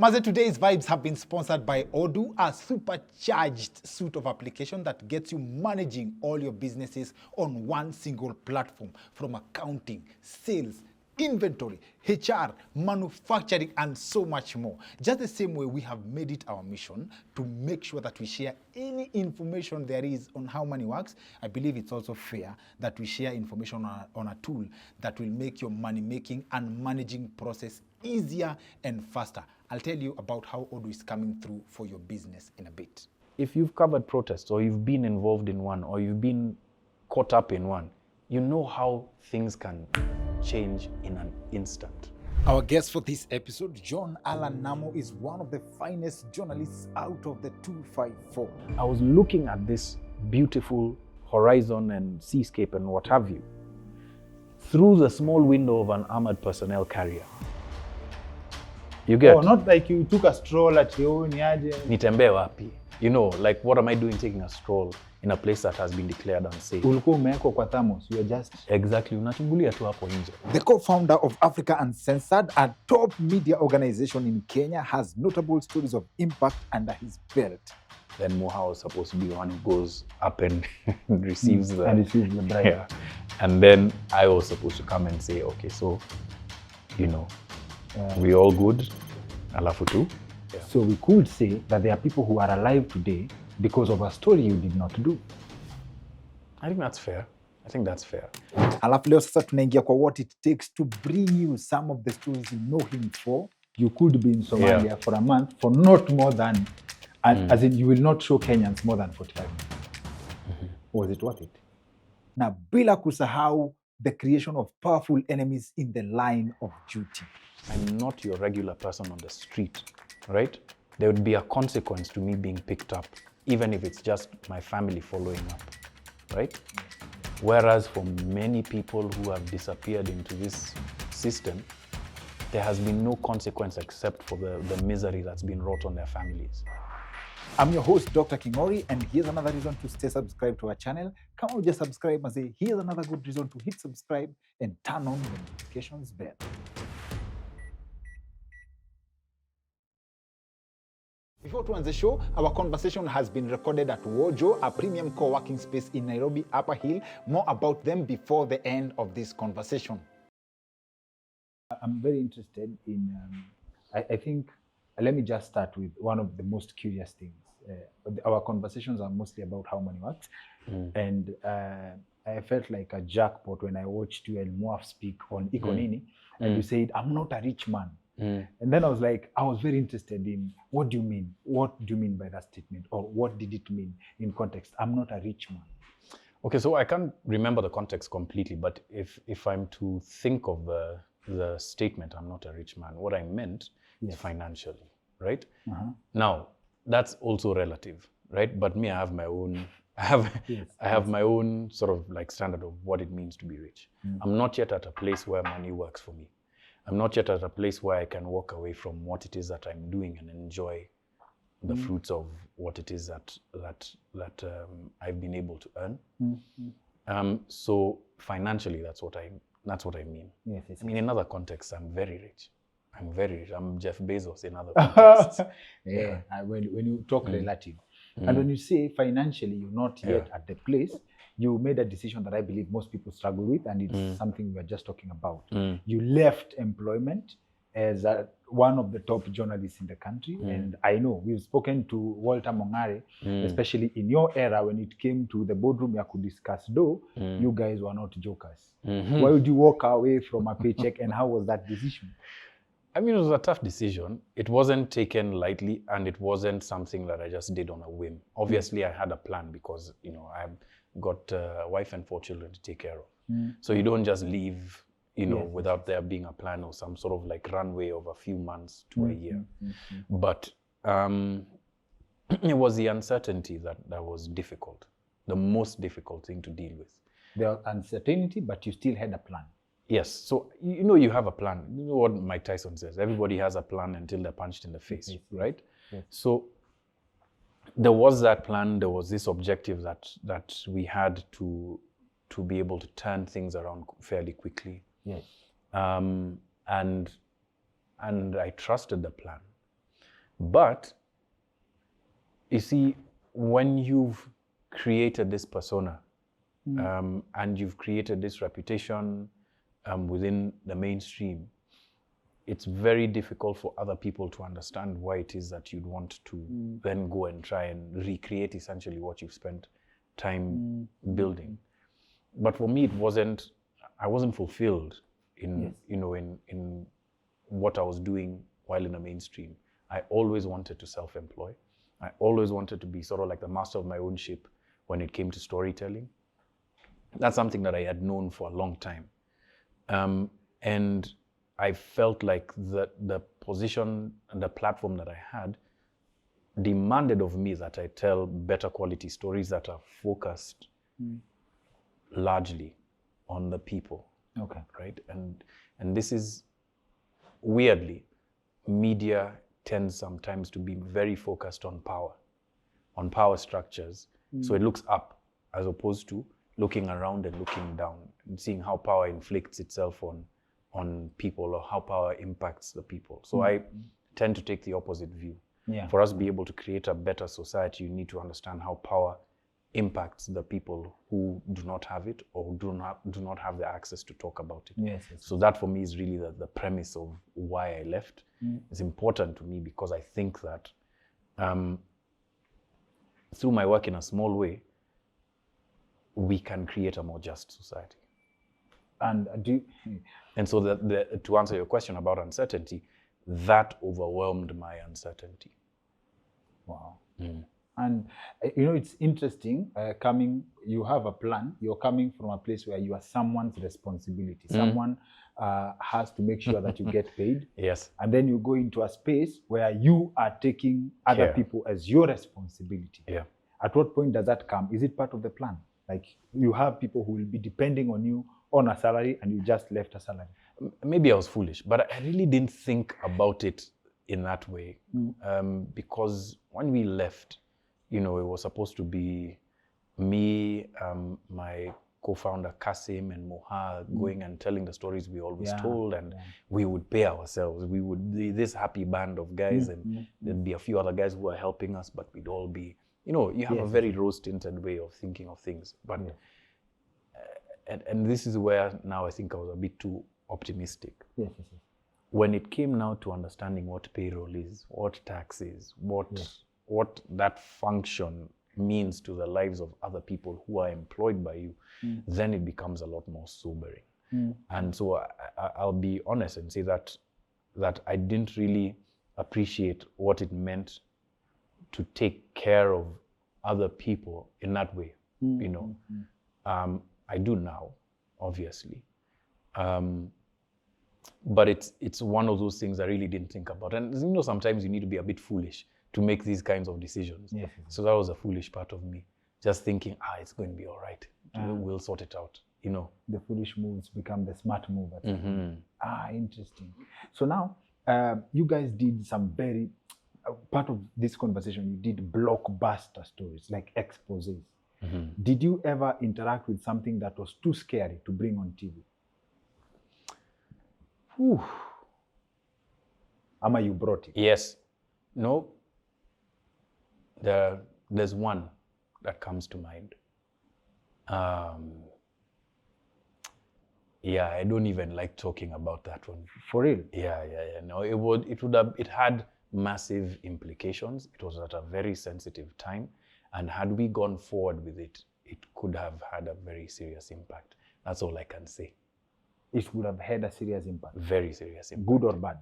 Maze, today's vibes have been sponsored by Odoo, a supercharged suite of applications that gets you managing all your businesses on one single platform, from accounting, sales, inventory, HR, manufacturing, and so much more. Just the same way we have made it our mission to make sure that we share any information there is on how money works. I believe it's also fair that we share information on a tool that will make your money making and managing process easier and faster. I'll tell you about how Odoo is coming through for your business in a bit. If you've covered protests, or you've been involved in one, or you've been caught up in one, you know how things can change in an instant. Our guest for this episode, John Allan Namu, is one of the finest journalists out of the 254. I was looking at this beautiful horizon and seascape and what have you through the small window of an armored personnel carrier. You get? Oh, not like you took a stroll at your own yaje. Nitembe wapi? You know, like what am I doing taking a stroll in a place that has been declared unsafe? Ulikuwa umewekwa kwa thermos, you are just... Exactly, unachungulia tu hapo nje. The co-founder of Africa Uncensored, a top media organization in Kenya, has notable stories of impact under his belt. Then Moha was supposed to be the one who goes up and receives the bribe. Yeah. And then I was supposed to come and say, okay, so, you know, we all good, alafu tu. Yeah. So we could say that there are people who are alive today because of a story you did not do. I think that's fair. Alafu leo sasa tunaingia kwa what it takes to bring you some of the stories you know him for. You could be in Somalia for a month for not more than, as in you will not show Kenyans more than 45 minutes. Was it worth it? Na bila kusahau the creation of powerful enemies in the line of duty. I'm not your regular person on the street, right? There would be a consequence to me being picked up, even if it's just my family following up, right? Whereas for many people who have disappeared into this system, there has been no consequence except for the misery that's been wrought on their families. I'm your host, Dr. Kingori, and here's another reason to stay subscribed to our channel. Come on, just subscribe and say, here's another good reason to hit subscribe and turn on the notifications bell. Before to end the show, our conversation has been recorded at Wojo, a premium co-working space in Nairobi, Upper Hill. More about them before the end of this conversation. I'm very interested in, I think, let me just start with one of the most curious things. Our conversations are mostly about how money works. And I felt like a jackpot when I watched you and Moaf speak on Ikonini, and you said, I'm not a rich man. And then I was very interested in, what do you mean? What do you mean by that statement? Or what did it mean in context? I'm not a rich man. Okay, so I can't remember the context completely, but if I'm to think of the statement, I'm not a rich man, what I meant is financially, right? Now, that's also relative, right? But me, I have my own, I have my own sort of like standard of what it means to be rich. I'm not yet at a place where money works for me. I'm not yet at a place where I can walk away from what it is that I'm doing and enjoy the fruits of what it is that I've been able to earn. So financially, that's what I mean. Yes. I mean, in other contexts, I'm very rich. I'm Jeff Bezos in other contexts. When you talk relative. And when you say financially, you're not yet at the place, you made a decision that I believe most people struggle with, and it's something we were just talking about. You left employment as one of the top journalists in the country, and I know we've spoken to Walter Mongare, especially in your era when it came to the boardroom you could discuss though, you guys were not jokers. Why would you walk away from a paycheck, and how was that decision? I mean, it was a tough decision. It wasn't taken lightly, and it wasn't something that I just did on a whim. Obviously, I had a plan because, you know, I've got a wife and 4 children to take care of. So you don't just leave, you know, without there being a plan or some sort of like runway of a few months to a year. But it was the uncertainty that was difficult, the most difficult thing to deal with. There was uncertainty, but you still had a plan. Yes. So, you know, you have a plan. You know what Mike Tyson says, everybody has a plan until they're punched in the face, right? Yes. So there was that plan, there was this objective that we had to be able to turn things around fairly quickly. Yes. And I trusted the plan. But you see, when you've created this persona and you've created this reputation within the mainstream, it's very difficult for other people to understand why it is that you'd want to then go and try and recreate essentially what you've spent time building. But for me, I wasn't fulfilled in what I was doing while in the mainstream. I always wanted to self-employ. I always wanted to be sort of like the master of my own ship when it came to storytelling. That's something that I had known for a long time. And I felt like the position and the platform that I had demanded of me that I tell better quality stories that are focused largely on the people. Okay. Right? And this is, weirdly, media tends sometimes to be very focused on power structures. So it looks up as opposed to looking around and looking down and seeing how power inflicts itself on people or how power impacts the people. So I tend to take the opposite view. Yeah. For us to be able to create a better society, you need to understand how power impacts the people who do not have it or do not have the access to talk about it. Yes. So that for me is really the premise of why I left. It's important to me because I think that through my work in a small way, we can create a more just society. And And so to answer your question about uncertainty, that overwhelmed my uncertainty. Wow. And it's interesting, you have a plan, you're coming from a place where you are someone's responsibility. Someone has to make sure that you get paid. Yes. And then you go into a space where you are taking other Care. People as your responsibility. Yeah. At what point does that come? Is it part of the plan? Like you have people who will be depending on you on a salary and you just left a salary? Maybe I was foolish, but I really didn't think about it in that way. Because when we left, it was supposed to be me, my co-founder Kasim and Moha going and telling the stories we always told, and we would pay ourselves. We would be this happy band of guys, and there'd be a few other guys who are helping us, but we'd all be, you have a very rose-tinted way of thinking of things. But and this is where now I think I was a bit too optimistic. Yes. When it came now to understanding what payroll is, what tax is, what that function means to the lives of other people who are employed by you, then it becomes a lot more sobering. And so I'll be honest and say that I didn't really appreciate what it meant to take care of other people in that way. I do now, obviously. But it's one of those things I really didn't think about. And sometimes you need to be a bit foolish to make these kinds of decisions. Yes. So that was a foolish part of me, just thinking, it's going to be all right. We'll sort it out, The foolish moves become the smart move. Interesting. So now, you guys did some very, part of this conversation, you did blockbuster stories, like exposés. Did you ever interact with something that was too scary to bring on TV? Ama, you brought it? Yes. No. There's one that comes to mind. I don't even like talking about that one. For real? Yeah. No, it had massive implications. It was at a very sensitive time. And had we gone forward with it, it could have had a very serious impact. That's all I can say. It would have had a serious impact. Very serious impact. Good or bad?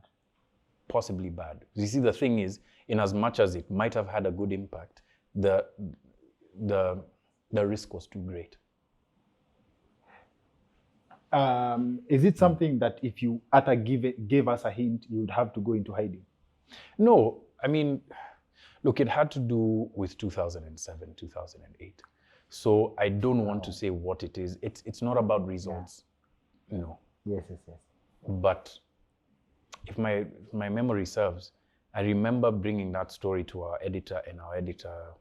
Possibly bad. You see, the thing is, in as much as it might have had a good impact, the risk was too great. Is it something that if you gave us a hint, you would have to go into hiding? No, I mean, look, it had to do with 2007, 2008. So I don't want to say what it is. It's not about results, Yes. But if my memory serves, I remember bringing that story to our editor, and our editor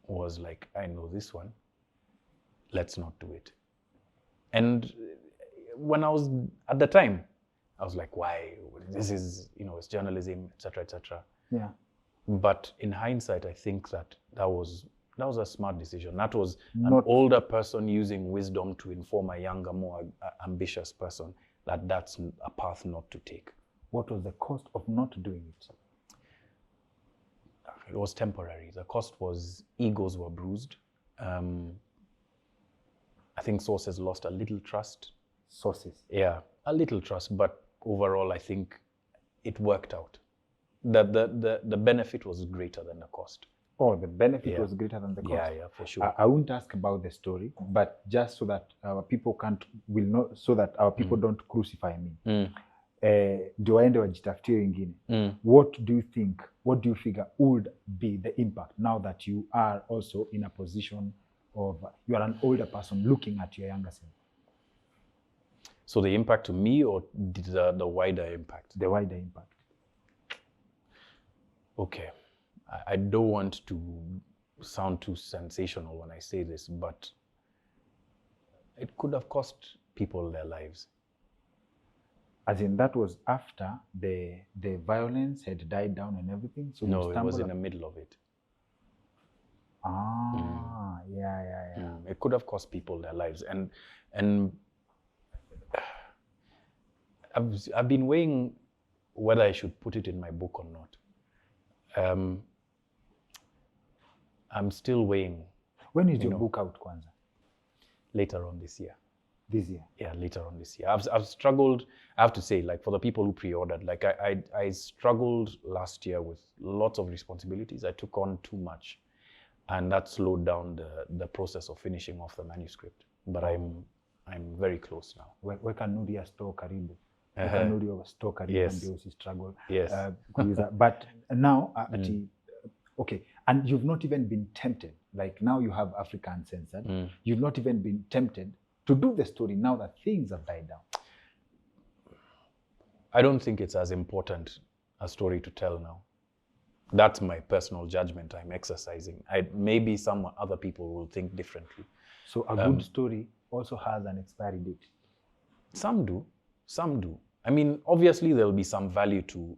was like, I know this one. Let's not do it. And when I was, at the time, I was like, why? This is, it's journalism, etc., etc. Yeah. But in hindsight, I think that was a smart decision. That was an Not- older person using wisdom to inform a younger, more ambitious person that that's a path not to take. What was the cost of not doing it? It was temporary. The cost was egos were bruised. I think sources lost a little trust. Sources. Yeah, a little trust, but overall, I think it worked out. The benefit was greater than the cost. Oh, the benefit Yeah. was greater than the cost. Yeah, for sure. I won't ask about the story, but just so that our people so that our people don't crucify me. Ndio waende wajitafutie wengine. What do you figure would be the impact now that you are also in a position of, you are an older person looking at your younger self? So the impact to me, or the wider impact? The wider impact. Okay. I don't want to sound too sensational when I say this, but it could have cost people their lives. As in, that was after the violence had died down and everything? So No, it was in the middle of it. Yeah. It could have cost people their lives. And I've been weighing whether I should put it in my book or not. I'm still weighing. When is your book out, Kwanza? Later on this year. This year? Yeah, later on this year. I've struggled, I have to say, like for the people who pre-ordered, like I struggled last year with lots of responsibilities. I took on too much, and that slowed down the process of finishing off the manuscript. But I'm very close now. Weka Nuria store karibu. Weka Nuria store karibu. Yes. Ndio usi struggle. Yes. But now, okay, and you've not even been tempted. Like now you have Africa Uncensored. You've not even been tempted to do the story now that things have died down. I don't think it's as important a story to tell now. That's my personal judgment I'm exercising. Maybe some other people will think differently. So a good story also has an expiry date. Some do. I mean, obviously there'll be some value to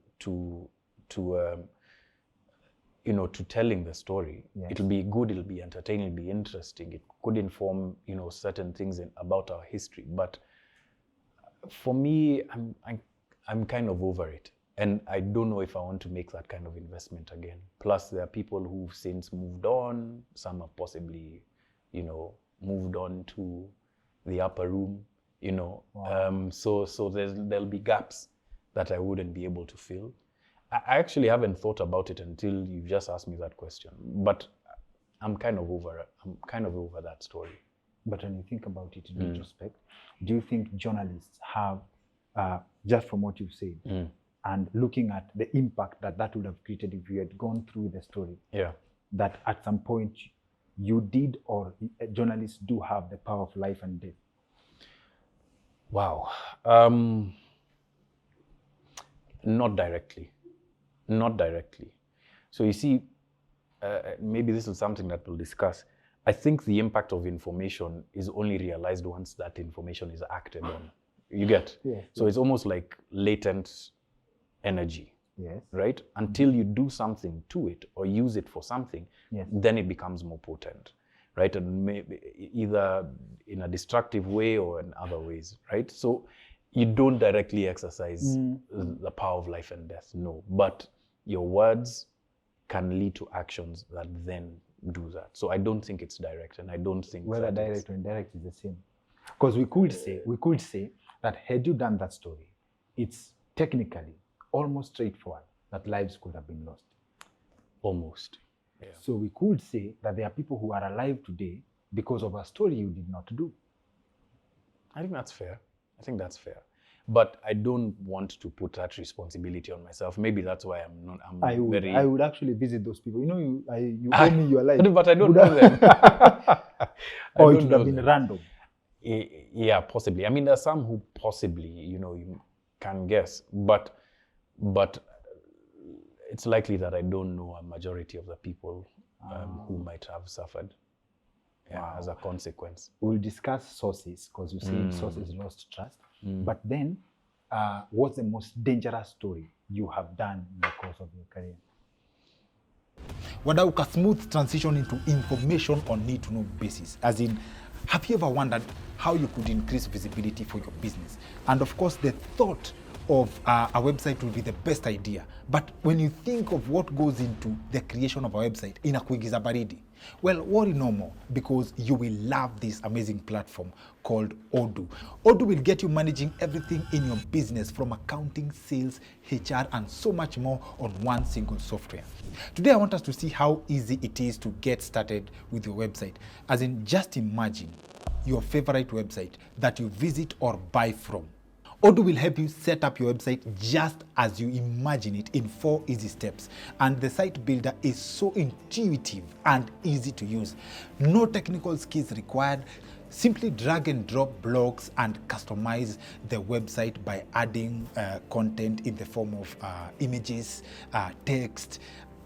telling the story. Yes. It'll be good, it'll be entertaining, it'll be interesting. It could inform, certain things about our history. But for me, I'm kind of over it. And I don't know if I want to make that kind of investment again. Plus, there are people who've since moved on. Some have possibly, moved on to the upper room, Wow. So there'll be gaps that I wouldn't be able to fill. I actually haven't thought about it until you just asked me that question. But I'm kind of over that story. But when you think about it in retrospect, do you think journalists have, just from what you've said, and looking at the impact that would have created if you had gone through the story, that at some point you did, or journalists do have the power of life and death? Wow. Not directly. So you see, maybe this is something that we'll discuss. I think the impact of information is only realized once that information is acted on. You get? Yeah. So it's almost like latent energy. Yes. Right? Until you do something to it or use it for something, then it becomes more potent. Right? And maybe either in a destructive way or in other ways. Right? So you don't directly exercise the power of life and death, no. But your words can lead to actions that then do that. So I don't think it's direct, and I don't think whether direct or indirect is the same. Because we could say that had you done that story, it's technically almost straightforward that lives could have been lost. Almost. Yeah. So we could say that there are people who are alive today because of a story you did not do. I think that's fair. But I don't want to put that responsibility on myself. Maybe that's why I would actually visit those people. You owe me your life. But I don't know them. Or it would have been random. Yeah, possibly. I mean, there are some who possibly, you can guess. But it's likely that I don't know a majority of the people who might have suffered as a consequence. We'll discuss sources, because you said sources lost trust. But then, what's the most dangerous story you have done in the course of your career? Wadau ka smooth transition into information on need to know basis. As in, have you ever wondered how you could increase visibility for your business? And of course, the thought of a website will be the best idea. But when you think of what goes into the creation of a website, inakuingiza baridi. Well, worry no more, because you will love this amazing platform called Odoo. Odoo will get you managing everything in your business, from accounting, sales, HR, and so much more on one single software. Today, I want us to see how easy it is to get started with your website. As in, just imagine your favorite website that you visit or buy from. Odoo will help you set up your website just as you imagine it in 4 easy steps. And the site builder is so intuitive and easy to use. No technical skills required. Simply drag and drop blocks and customize the website by adding content in the form of images, text,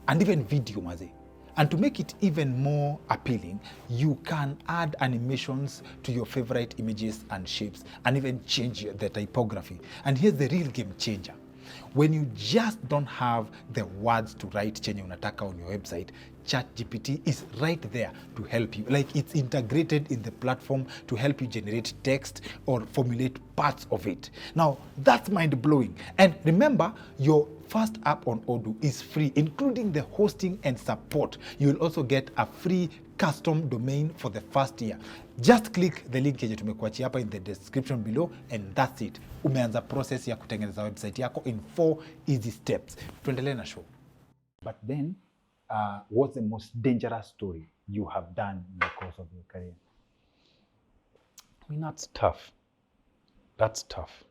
and even video, maze. And to make it even more appealing, you can add animations to your favorite images and shapes, and even change the typography. And here's the real game changer. When you just don't have the words to write chenye unataka on your website, ChatGPT is right there to help you. Like, it's integrated in the platform to help you generate text or formulate parts of it. Now, that's mind-blowing. And remember, your first app on Odoo is free, including the hosting and support. You will also get a free custom domain for the first year. Just click the link yenye tumekuachia hapa in the description below, and that's it. Umeanza process ya kutengeneza website yako in 4 easy steps. Tuendelee na show. But then, what's the most dangerous story you have done in the course of your career? I mean, that's tough. That's tough.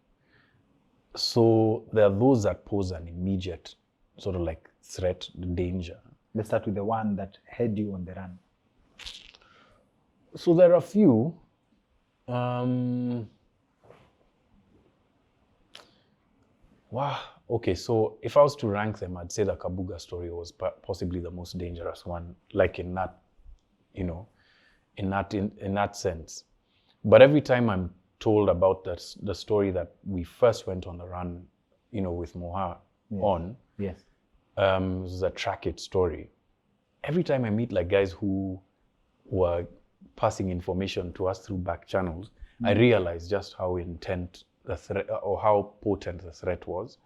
So there are those that pose an immediate sort of like threat, danger. Let's start with the one that had you on the run. So there are a few. Wow. Okay, so if I was to rank them, I'd say the Kabuga story was possibly the most dangerous one, like in that, you know, in that sense. But every time I'm told about the story that we first went on the run, you know, with Moha on, Yes. It was a track it story. Every time I meet like guys who were passing information to us through back channels, I realized just how intent the threat, or how potent the threat was.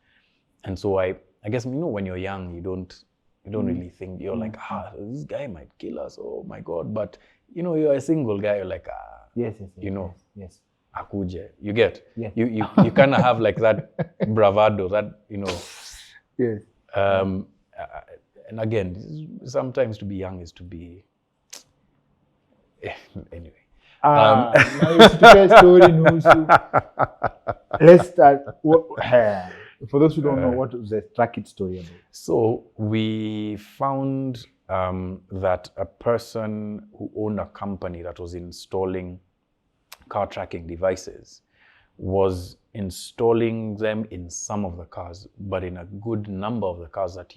And so I guess, you know, when you're young, you don't really think, you're like, this guy might kill us, oh my God. But, you know, you're a single guy, you're like, Yes. you know, Yes. akuje. You get? Yeah. You kind of have like that bravado, that, you know. Yes. And again, sometimes to be young is to be, anyway. Let's start. For those who don't know, what was the track it story about? So we found that a person who owned a company that was installing car tracking devices was installing them in some of the cars, but in a good number of the cars that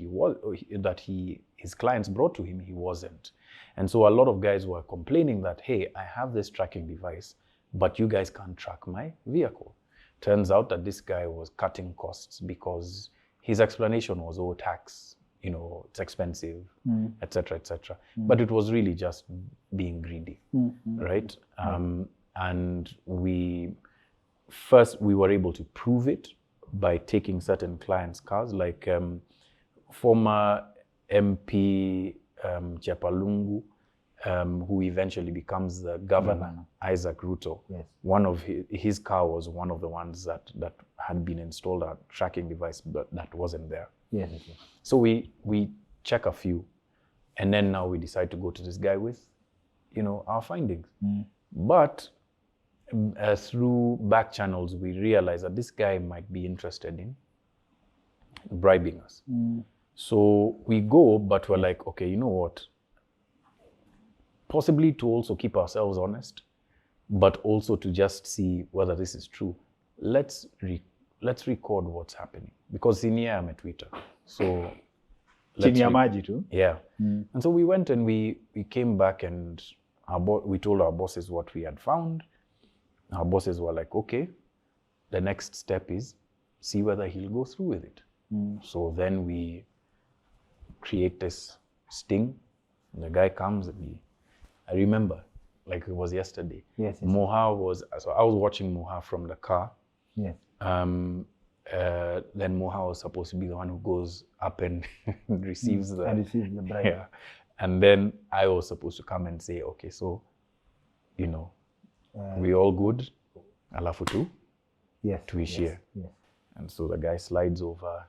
his clients brought to him, he wasn't. And so a lot of guys were complaining that, hey, I have this tracking device, but you guys can't track my vehicle. Turns out that this guy was cutting costs because his explanation was, oh, tax, you know, it's expensive, etc., etc. But it was really just being greedy, right? And we were able to prove it by taking certain clients' cars, like former MP Chapalungu, who eventually becomes the governor, Isaac Ruto. Yes. One of his car was one of the ones that had been installed, a tracking device, but that wasn't there. Yes. So we check a few, and then now we decide to go to this guy with, you know, our findings. But through back channels, we realized that this guy might be interested in bribing us. So we go, but we're like, okay, you know what? Possibly to also keep ourselves honest, but also to just see whether this is true. Let's record what's happening, because Sinia am Twitter. So Yeah. And so we went and we came back, and we told our bosses what we had found. Our bosses were like, okay, the next step is see whether he'll go through with it. So then we create this sting. And the guy comes and I remember, like it was yesterday. Yes. Moha so I was watching Moha from the car. Yes. Then Moha was supposed to be the one who goes up and receives the bribe. Yeah. And then I was supposed to come and say, okay, so, you know, we all good? Alafu tu? Yes. Tuishie. Yes. And so the guy slides over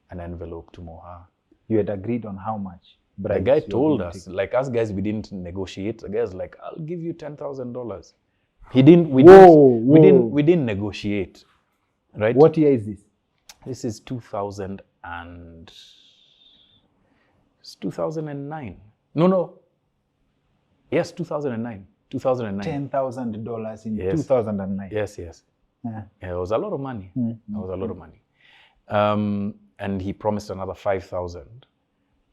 an envelope to Moha. You had agreed on how much? The guy told us, like us guys, we didn't negotiate. The guy's like, I'll give you $10,000. We didn't negotiate, right? What year is this? This is 2009. No. Yes, 2009. $10,000 in 2009. Yes. Yeah. Yeah, it was a lot of money. It was a lot of money. And he promised another 5,000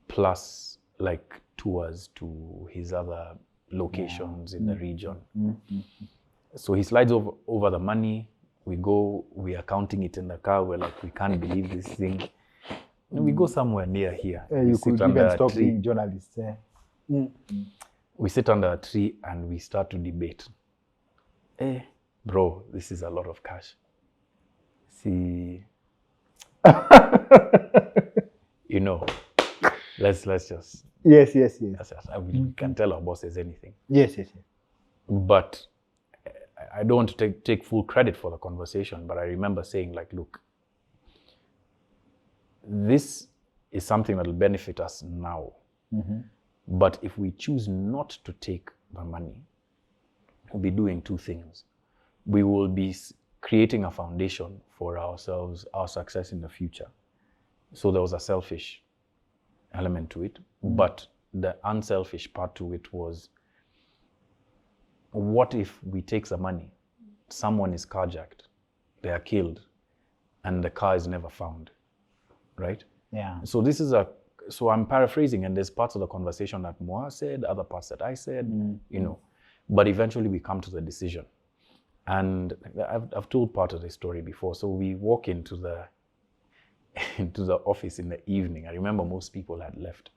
plus like tours to his other locations in the region. So he slides over the money. We go, we are counting it in the car. We're like, we can't believe this thing. And we go somewhere near here. You could even stop being journalists. We sit under a tree and we start to debate. Hey, bro, this is a lot of cash. See, you know, let's just. Yes. We can tell our bosses anything. Yes. But I don't want to take full credit for the conversation, but I remember saying like, look, this is something that will benefit us now. But if we choose not to take the money, we'll be doing two things. We will be creating a foundation for ourselves, our success in the future. So there was a selfish element to it, but the unselfish part to it was, what if we take the money, someone is carjacked, they are killed, and the car is never found, right? Yeah. So I'm paraphrasing, and there's parts of the conversation that Moa said, other parts that I said, you know, but eventually we come to the decision. And I've told part of the story before. So we walk into the office in the evening. I remember most people had left.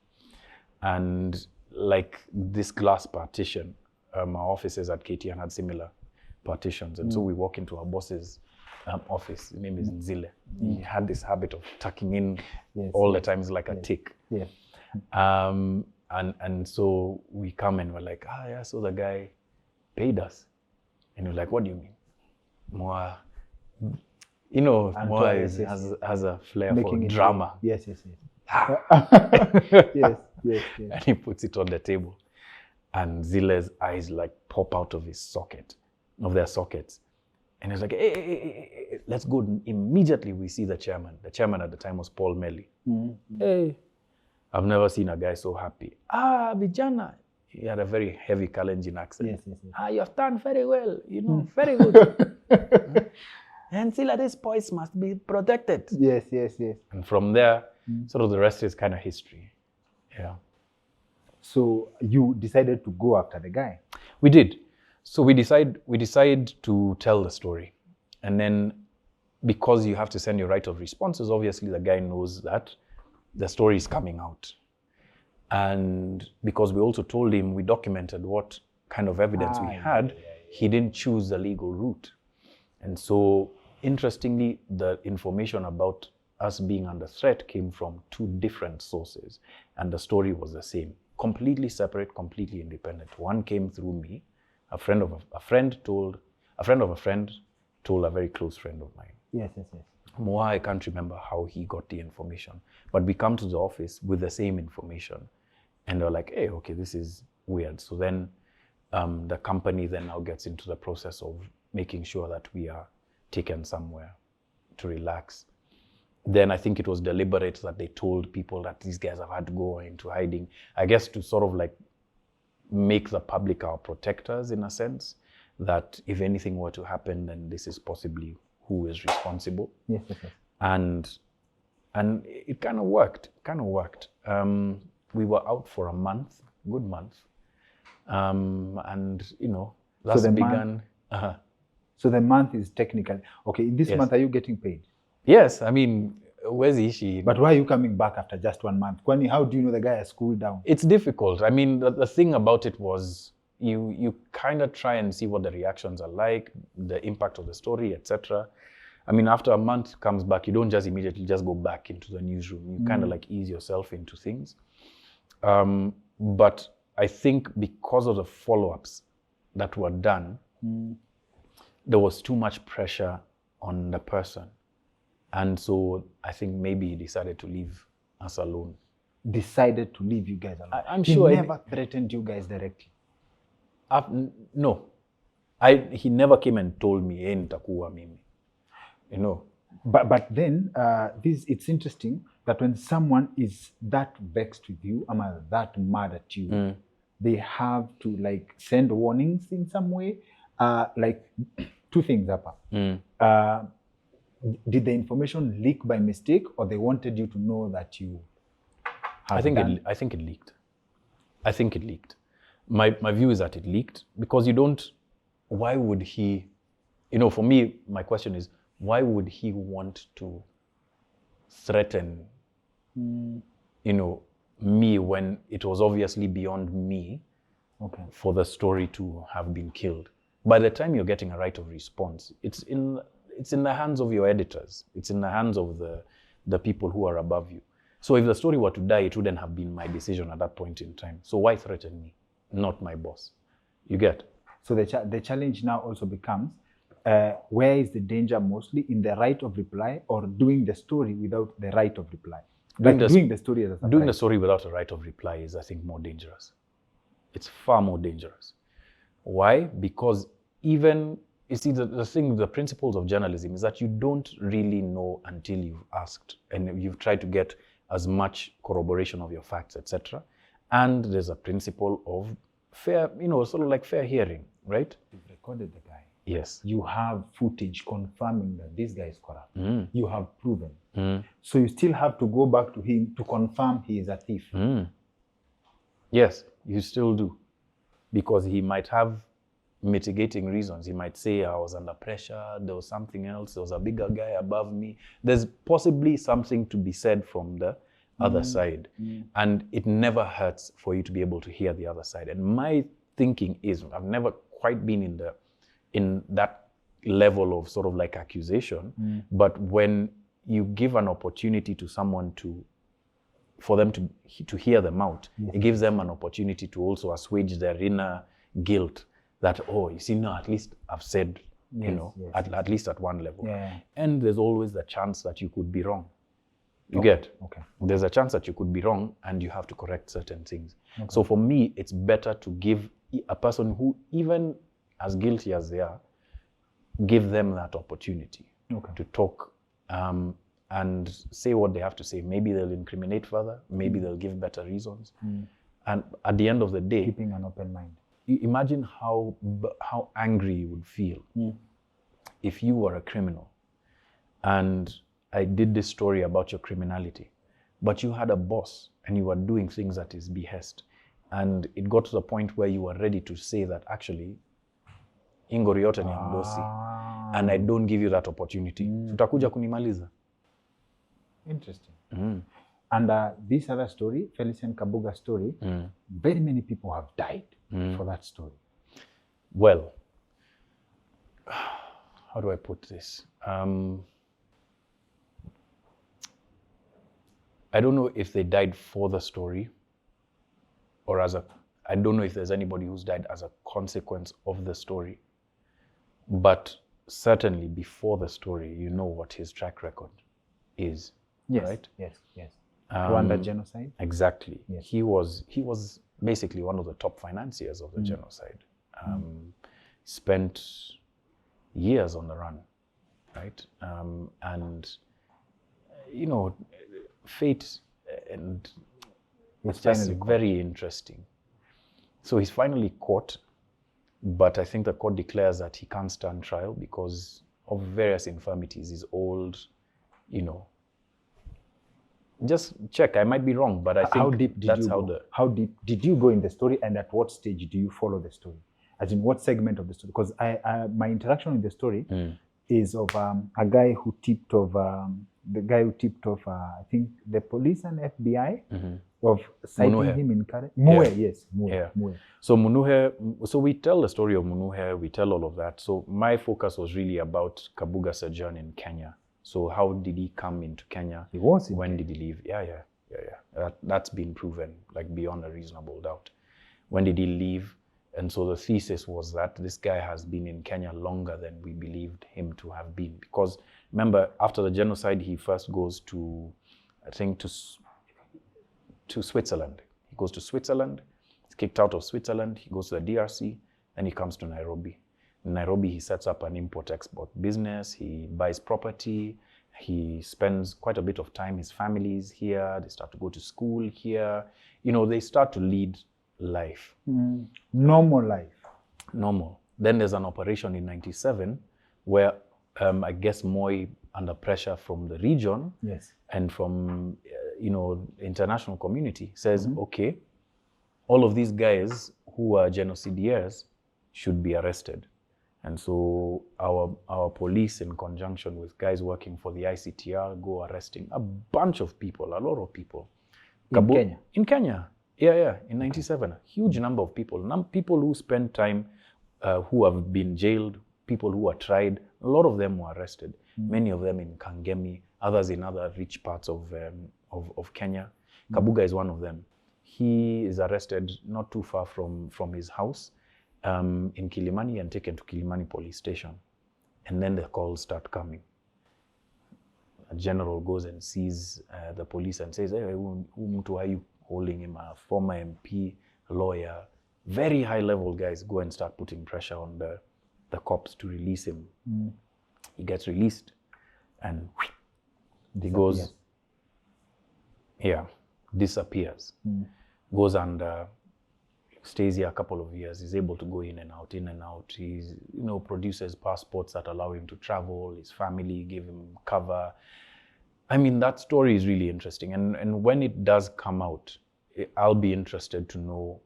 And like this glass partition, our offices at KTN had similar partitions. And so we walk into our boss's office. His name is Nzile. He had this habit of tucking in all the time. It's like a tick. Yes. And so we come and we're like, so the guy paid us. And you're like, what do you mean? Moa, you know, Moa has a flair for drama. Yes. Yes. And he puts it on the table. And Zile's eyes like pop out of their sockets. And he's like, hey, let's go. Immediately we see the chairman. The chairman at the time was Paul Melly. Hey, I've never seen a guy so happy. Vijana. He had a very heavy Kalenjin accent. Yes. You have done very well, you know, very good. And still, these boys must be protected. Yes. And from there, sort of the rest is kind of history. Yeah. So you decided to go after the guy? We did. So we decide to tell the story. And then because you have to send your right of responses, obviously the guy knows that the story is coming out. And because we also told him, we documented what kind of evidence we had, he didn't choose the legal route. And so, interestingly, the information about us being under threat came from two different sources. And the story was the same, completely separate, completely independent. One came through me. A friend of a friend told a very close friend of mine. Yes. Moa, I can't remember how he got the information, but we come to the office with the same information. And they're like, hey, okay, this is weird. So then the company then now gets into the process of making sure that we are taken somewhere to relax. Then I think it was deliberate that they told people that these guys have had to go into hiding, I guess to sort of like make the public our protectors in a sense, that if anything were to happen, then this is possibly who is responsible. Yes. And it kind of worked. We were out for a month, good month. And, you know, that's began. So the month is technical. Okay, in this month, are you getting paid? Yes, I mean, where's Ishi? But why are you coming back after just 1 month? Kwani, how do you know the guy has cooled down? It's difficult. I mean, the thing about it was you kind of try and see what the reactions are like, the impact of the story, etc. I mean, after a month comes back, you don't just immediately just go back into the newsroom. You kind of like ease yourself into things. But I think because of the follow-ups that were done, there was too much pressure on the person. And so I think maybe he decided to leave us alone. Decided to leave you guys alone. I'm sure he never threatened you guys directly. No. He never came and told me, hey, nitakuwa mimi. You know. But then it's interesting that when someone is that vexed with you, that mad at you, they have to like send warnings in some way. Like two things happen. Did the information leak by mistake, or they wanted you to know that you have I think it leaked. I think it leaked. My view is that it leaked because why would he, for me, my question is, why would he want to threaten, me when it was obviously beyond me for the story to have been killed? By the time you're getting a right of response, it's in the hands of your editors. It's in the hands of the people who are above you. So if the story were to die, it wouldn't have been my decision at that point in time. So why threaten me, not my boss? You get? So the challenge now also becomes, where is the danger mostly? In the right of reply or doing the story without the right of reply? Doing the story as a surprise. Doing the story without a right of reply is, I think, more dangerous. It's far more dangerous. Why? Because even, you see, the principles of journalism is that you don't really know until you've asked and you've tried to get as much corroboration of your facts, etc. And there's a principle of fair, sort of like fair hearing, right? You've recorded the guy. Yes. You have footage confirming that this guy is corrupt. You have proven. So you still have to go back to him to confirm he is a thief. Yes, you still do. Because he might have mitigating reasons. He might say, I was under pressure, there was something else, there was a bigger guy above me. There's possibly something to be said from the other side. And it never hurts for you to be able to hear the other side. And my thinking is, I've never quite been in that level of sort of like accusation, but when you give an opportunity to someone for them to hear them out, it gives them an opportunity to also assuage their inner guilt that, you see, no, at least I've said, at least at one level. And there's always the chance that you could be wrong. You get? Okay. There's a chance that you could be wrong and you have to correct certain things. So for me, it's better to give a person who, even as guilty as they are, give them that opportunity to talk and say what they have to say. Maybe they'll incriminate further. Maybe they'll give better reasons. And at the end of the day, keeping an open mind. Imagine how angry you would feel if you were a criminal and I did this story about your criminality, but you had a boss and you were doing things at his behest. And it got to the point where you were ready to say that actually, ingori yote ni mdosi, and I don't give you that opportunity. Utakuja kunimaliza. Interesting. And this other story, Felician Kabuga story, very many people have died for that story. Well, how do I put this? I don't know if they died for the story or I don't know if there's anybody who's died as a consequence of the story. But certainly before the story, you know what his track record is. Yes, right? Yes. Rwanda genocide? Exactly. Yes. He was basically one of the top financiers of the genocide. Spent years on the run, right? And, fate and it's just very interesting. So he's finally caught, but I think the court declares that he can't stand trial because of various infirmities. He's old, Just check, I might be wrong, but I think how deep did you go in the story, and at what stage do you follow the story? As in what segment of the story? Because my interaction with the story is of a guy who tipped of the guy who tipped off, I think, the police and FBI of citing Munuhe. him in Kare. Muhe, Yeah. yes. Muhe. Yeah. Muhe. So Munuhe, so we tell the story of Munuhe, we tell all of that. So my focus was really about Kabuga's sojourn in Kenya. So how did he come into Kenya? He was in When Kenya. did he leave? Yeah. That's been proven, like beyond a reasonable doubt. When did he leave? And so the thesis was that this guy has been in Kenya longer than we believed him to have been. Because remember, after the genocide, he first goes to, I think, to Switzerland. He goes to Switzerland, he's kicked out of Switzerland, he goes to the DRC, then he comes to Nairobi. In Nairobi, he sets up an import-export business, he buys property, he spends quite a bit of time, his family is here, they start to go to school here. You know, they start to lead life. Normal life. Normal. Then there's an operation in 97 where I guess Moi, under pressure from the region Yes. and from international community, says, okay, all of these guys who are genocidaires should be arrested. And so our police, in conjunction with guys working for the ICTR, go arresting a bunch of people, a lot of people. Kenya? In Kenya. Yeah, in 97. A huge number of people. People who spend time, who have been jailed, people who are tried, a lot of them were arrested. Many of them in Kangemi, others in other rich parts of Kenya. Kabuga is one of them. He is arrested not too far from his house in Kilimani and taken to Kilimani police station. And then the calls start coming. A general goes and sees the police and says, hey, who are you holding him? A former MP, a lawyer, very high level guys go and start putting pressure on the cops to release him. He gets released and he goes, disappears. Goes and stays here a couple of years. He's able to go in and out. He's, produces passports that allow him to travel. His family give him cover. I mean, that story is really interesting. And when it does come out, I'll be interested to know,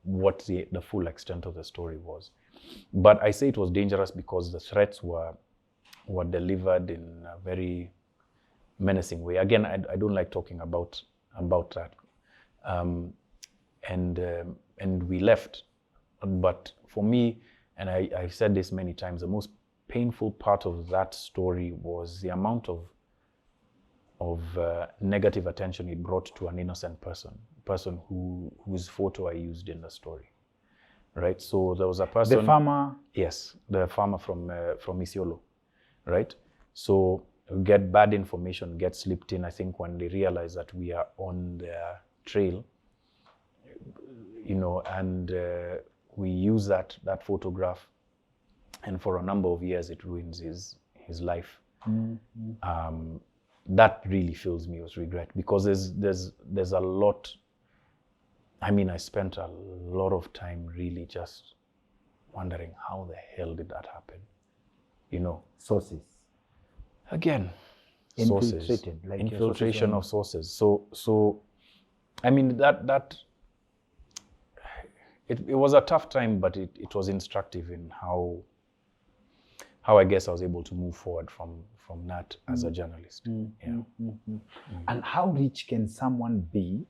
what the full extent of the story was. But I say it was dangerous because the threats were delivered in a very menacing way. Again, I don't like talking about that. And we left. But for me, and I've said this many times, the most painful part of that story was the amount of negative attention it brought to an innocent person whose photo I used in the story, right? So there was a person. The farmer. Yes, the farmer from Isiolo, right? So we get bad information, get slipped in. I think when they realize that we are on their trail, and we use that photograph, and for a number of years it ruins his life. That really fills me with regret because there's a lot. I mean, I spent a lot of time really just wondering how the hell did that happen? Sources. Again, sources. Infiltrated, like infiltration of sources. So I mean that it was a tough time, but it was instructive in how I guess I was able to move forward from that as a journalist. And how rich can someone be?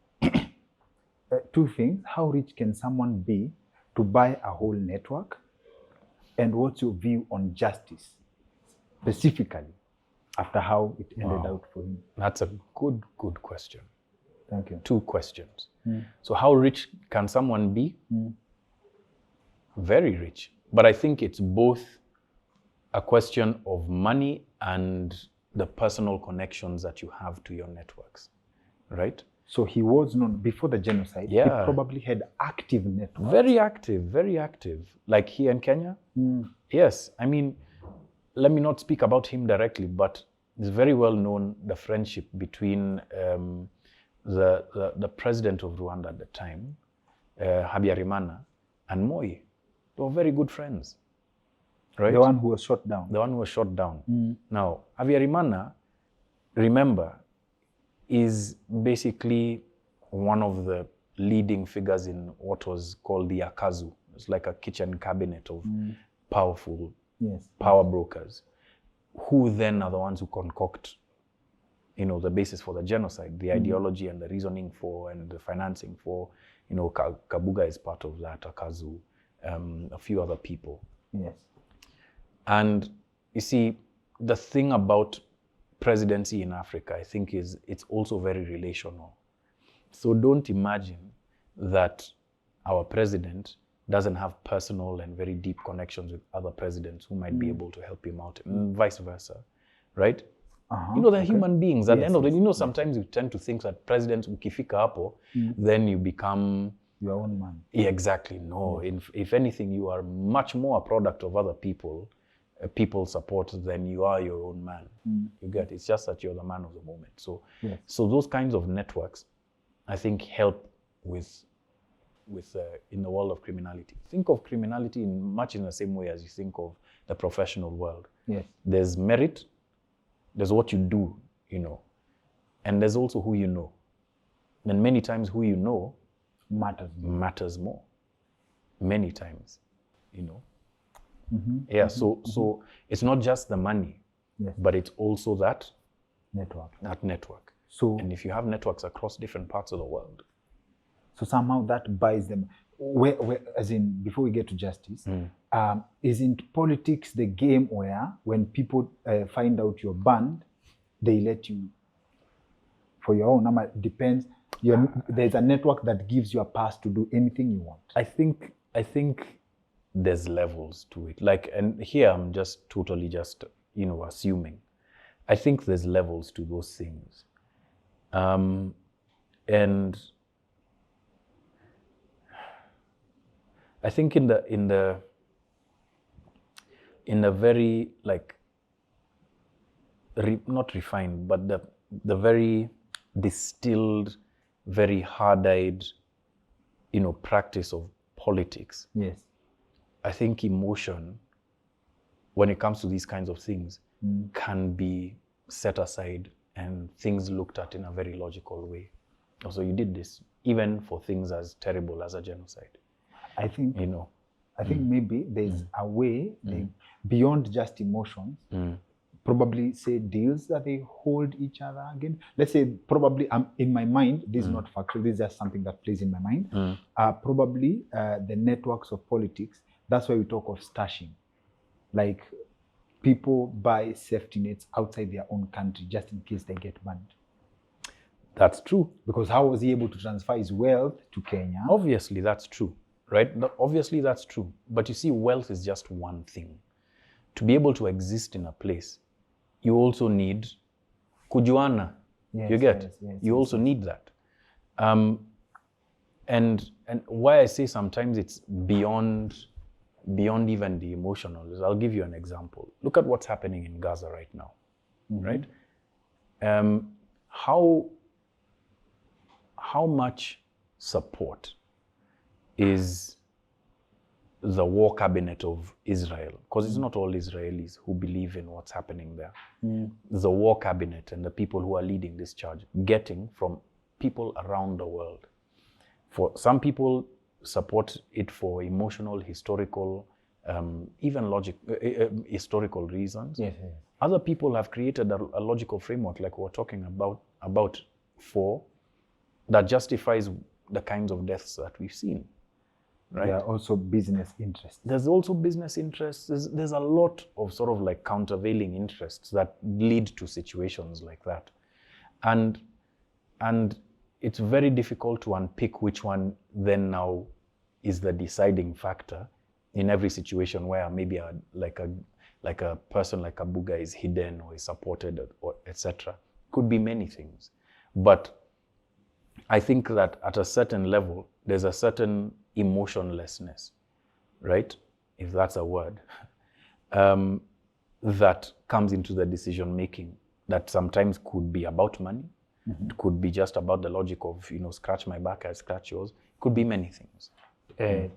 Two things. How rich can someone be to buy a whole network? And what's your view on justice, specifically, after how it ended out for him? That's a good question. Thank you. Two questions. So how rich can someone be? Very rich. But I think it's both a question of money and the personal connections that you have to your networks, right? So he was known before the genocide. Yeah. He probably had active networks. Very active. Like here in Kenya? Yes. I mean, let me not speak about him directly, but it's very well known the friendship between the president of Rwanda at the time, Habyarimana, and Moi. They were very good friends. Right? The one who was shot down. The one who was shot down. Now, Habyarimana, remember, is basically one of the leading figures in what was called the Akazu. It's like a kitchen cabinet of powerful power brokers. who then are the ones who concoct, the basis for the genocide, the ideology and the reasoning for and the financing for. Kabuga is part of that, Akazu, a few other people. Yes. And you see, the thing about presidency in Africa, I think, is it's also very relational. So don't imagine that our president doesn't have personal and very deep connections with other presidents who might be able to help him out, and vice versa, right? They're human beings. At the end of the day, sometimes you tend to think that presidents ukifika hapo, then you become your own man. Yeah, exactly. No, if anything, you are much more a product of other people's support than you are your own man. You get it. It's just that you're the man of the moment. So, so those kinds of networks, I think, help with in the world of criminality. Think of criminality much in the same way as you think of the professional world. Yes. There's merit, there's what you do, and there's also who you know. And many times who you know matters more. Many times, So it's not just the money, but it's also that network. So, and if you have networks across different parts of the world, so somehow that buys them. As in, before we get to justice, isn't politics the game where when people find out you're banned, they let you for your own number? Depends. There's a network that gives you a pass to do anything you want. I think there's levels to it. And here I'm just totally assuming. I think there's levels to those things, and I think in the very not refined, but the very distilled, very hard-eyed, practice of politics. Yes. I think emotion, when it comes to these kinds of things, can be set aside and things looked at in a very logical way. Also, you did this even for things as terrible as a genocide. I think I think maybe there's a way beyond just emotions. Probably say deals that they hold each other again. Let's say probably in my mind, this is not factual, this is just something that plays in my mind. Probably the networks of politics, that's why we talk of stashing. Like people buy safety nets outside their own country just in case they get banned. That's true. Because how was he able to transfer his wealth to Kenya? Obviously, that's true, right? Obviously, that's true. But you see, wealth is just one thing. To be able to exist in a place, you also need kujuana. Yes, you get? You also need that. And why I say sometimes it's beyond even the emotional is, I'll give you an example. Look at what's happening in Gaza right now, right? How much support is the war cabinet of Israel, because it's not all Israelis who believe in what's happening there. The war cabinet and the people who are leading this charge getting from people around the world. For some people support it for emotional, historical, even historical reasons. Yes. Other people have created a logical framework, like we're talking about for that justifies the kinds of deaths that we've seen. Right? There are also business interests. There's also business interests. There's a lot of sort of like countervailing interests that lead to situations like that. And it's very difficult to unpick which one then now is the deciding factor in every situation where maybe a person like Kabuga is hidden or is supported or etc. Could be many things. But I think that at a certain level, there's a certain emotionlessness, right? If that's a word, that comes into the decision making that sometimes could be about money. It could be just about the logic of, scratch my back, I scratch yours. It could be many things.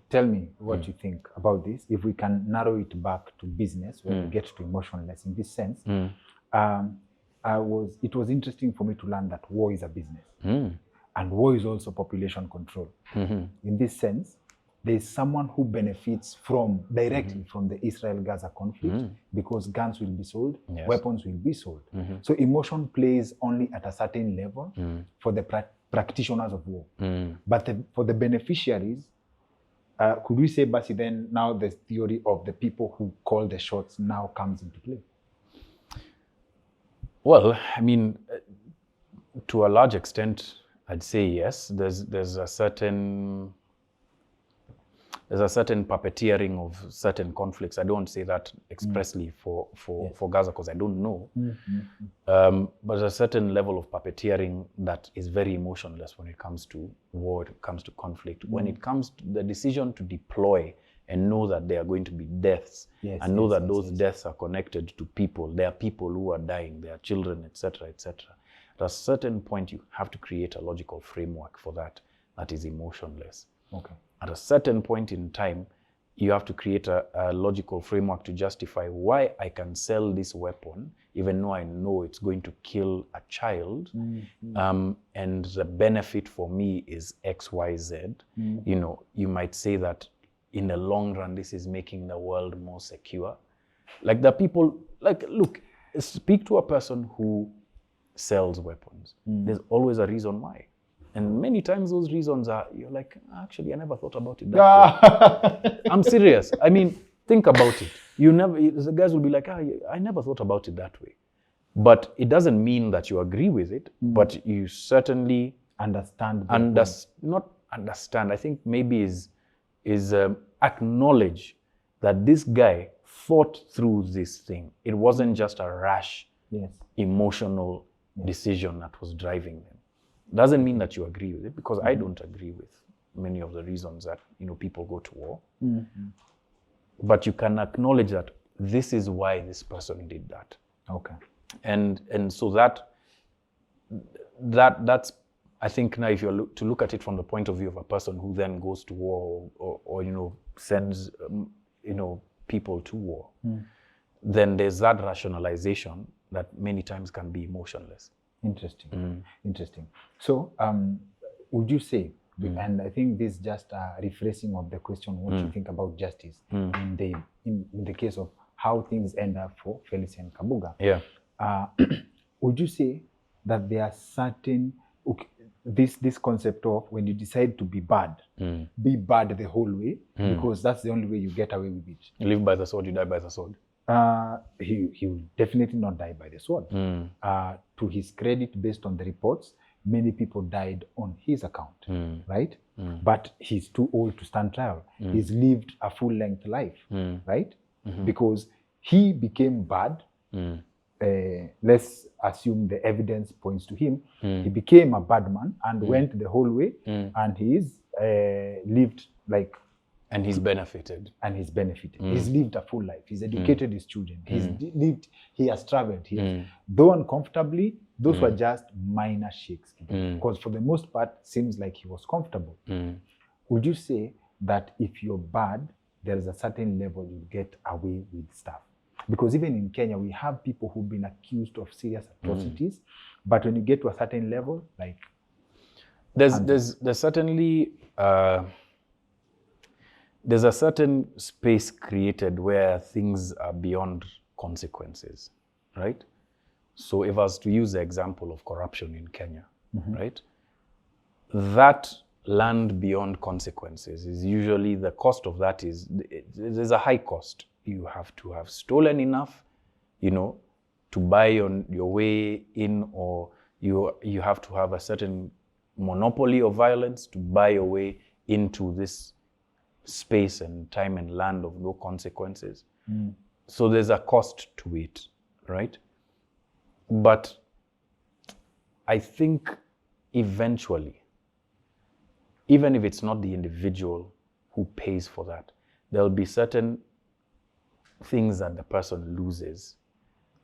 Tell me what you think about this. If we can narrow it back to business, when we get to emotionless in this sense, it was interesting for me to learn that war is a business. And war is also population control. In this sense, there's someone who benefits directly from the Israel-Gaza conflict because guns will be sold, weapons will be sold. So emotion plays only at a certain level for the practitioners of war. But for the beneficiaries, could we say, Basi, then now the theory of the people who call the shots now comes into play? Well, I mean, to a large extent, I'd say yes. There's a certain puppeteering of certain conflicts. I don't say that expressly for Gaza because I don't know. But there's a certain level of puppeteering that is very emotionless when it comes to war, when it comes to conflict. When it comes to the decision to deploy and know that there are going to be deaths, and know that those deaths are connected to people. There are people who are dying, there are children, etc., etc. At a certain point, you have to create a logical framework for that is emotionless. Okay. At a certain point in time, you have to create a logical framework to justify why I can sell this weapon, even though I know it's going to kill a child, and the benefit for me is X, Y, Z. You know, you might say that in the long run, this is making the world more secure. Like the people, like, look, speak to a person who sells weapons. There's always a reason why. And many times those reasons are, you're like, actually, I never thought about it that way. I'm serious. I mean, think about it. The guys will be like, I never thought about it that way. But it doesn't mean that you agree with it, but you certainly understand. Not understand, I think maybe is acknowledge that this guy thought through this thing. It wasn't just a rash, emotional decision that was driving them. Doesn't mean that you agree with it, because I don't agree with many of the reasons that people go to war. But you can acknowledge that this is why this person did that. Okay. And so that's, I think now if you're to look at it from the point of view of a person who then goes to war or sends people to war, then there's that rationalization that many times can be emotionless. Interesting. Interesting. So would you say, and I think this is just a rephrasing of the question, what you think about justice in the case of how things end up for Felix and Kabuga. Yeah. Would you say that there are certain, this concept of when you decide to be bad the whole way, because that's the only way you get away with it. You live by the sword, you die by the sword. He will definitely not die by the sword. To his credit, based on the reports, many people died on his account, right? But he's too old to stand trial. He's lived a full-length life, right? Because he became bad. Let's assume the evidence points to him. He became a bad man and went the whole way, and he's lived like... And he's benefited. He's lived a full life. He's educated his children. He has traveled. Though uncomfortably, those were just minor shakes. Because for the most part, seems like he was comfortable. Would you say that if you're bad, there is a certain level you get away with stuff? Because even in Kenya, we have people who've been accused of serious atrocities. But when you get to a certain level, like... There's certainly... there's a certain space created where things are beyond consequences, right? So if I was to use the example of corruption in Kenya, right? That land beyond consequences is usually, the cost of that is, there's a high cost. You have to have stolen enough, to buy on your way in, or you have to have a certain monopoly of violence to buy your way into this space and time and land of no consequences. So there's a cost to it, right? But I think eventually, even if it's not the individual who pays for that, there'll be certain things that the person loses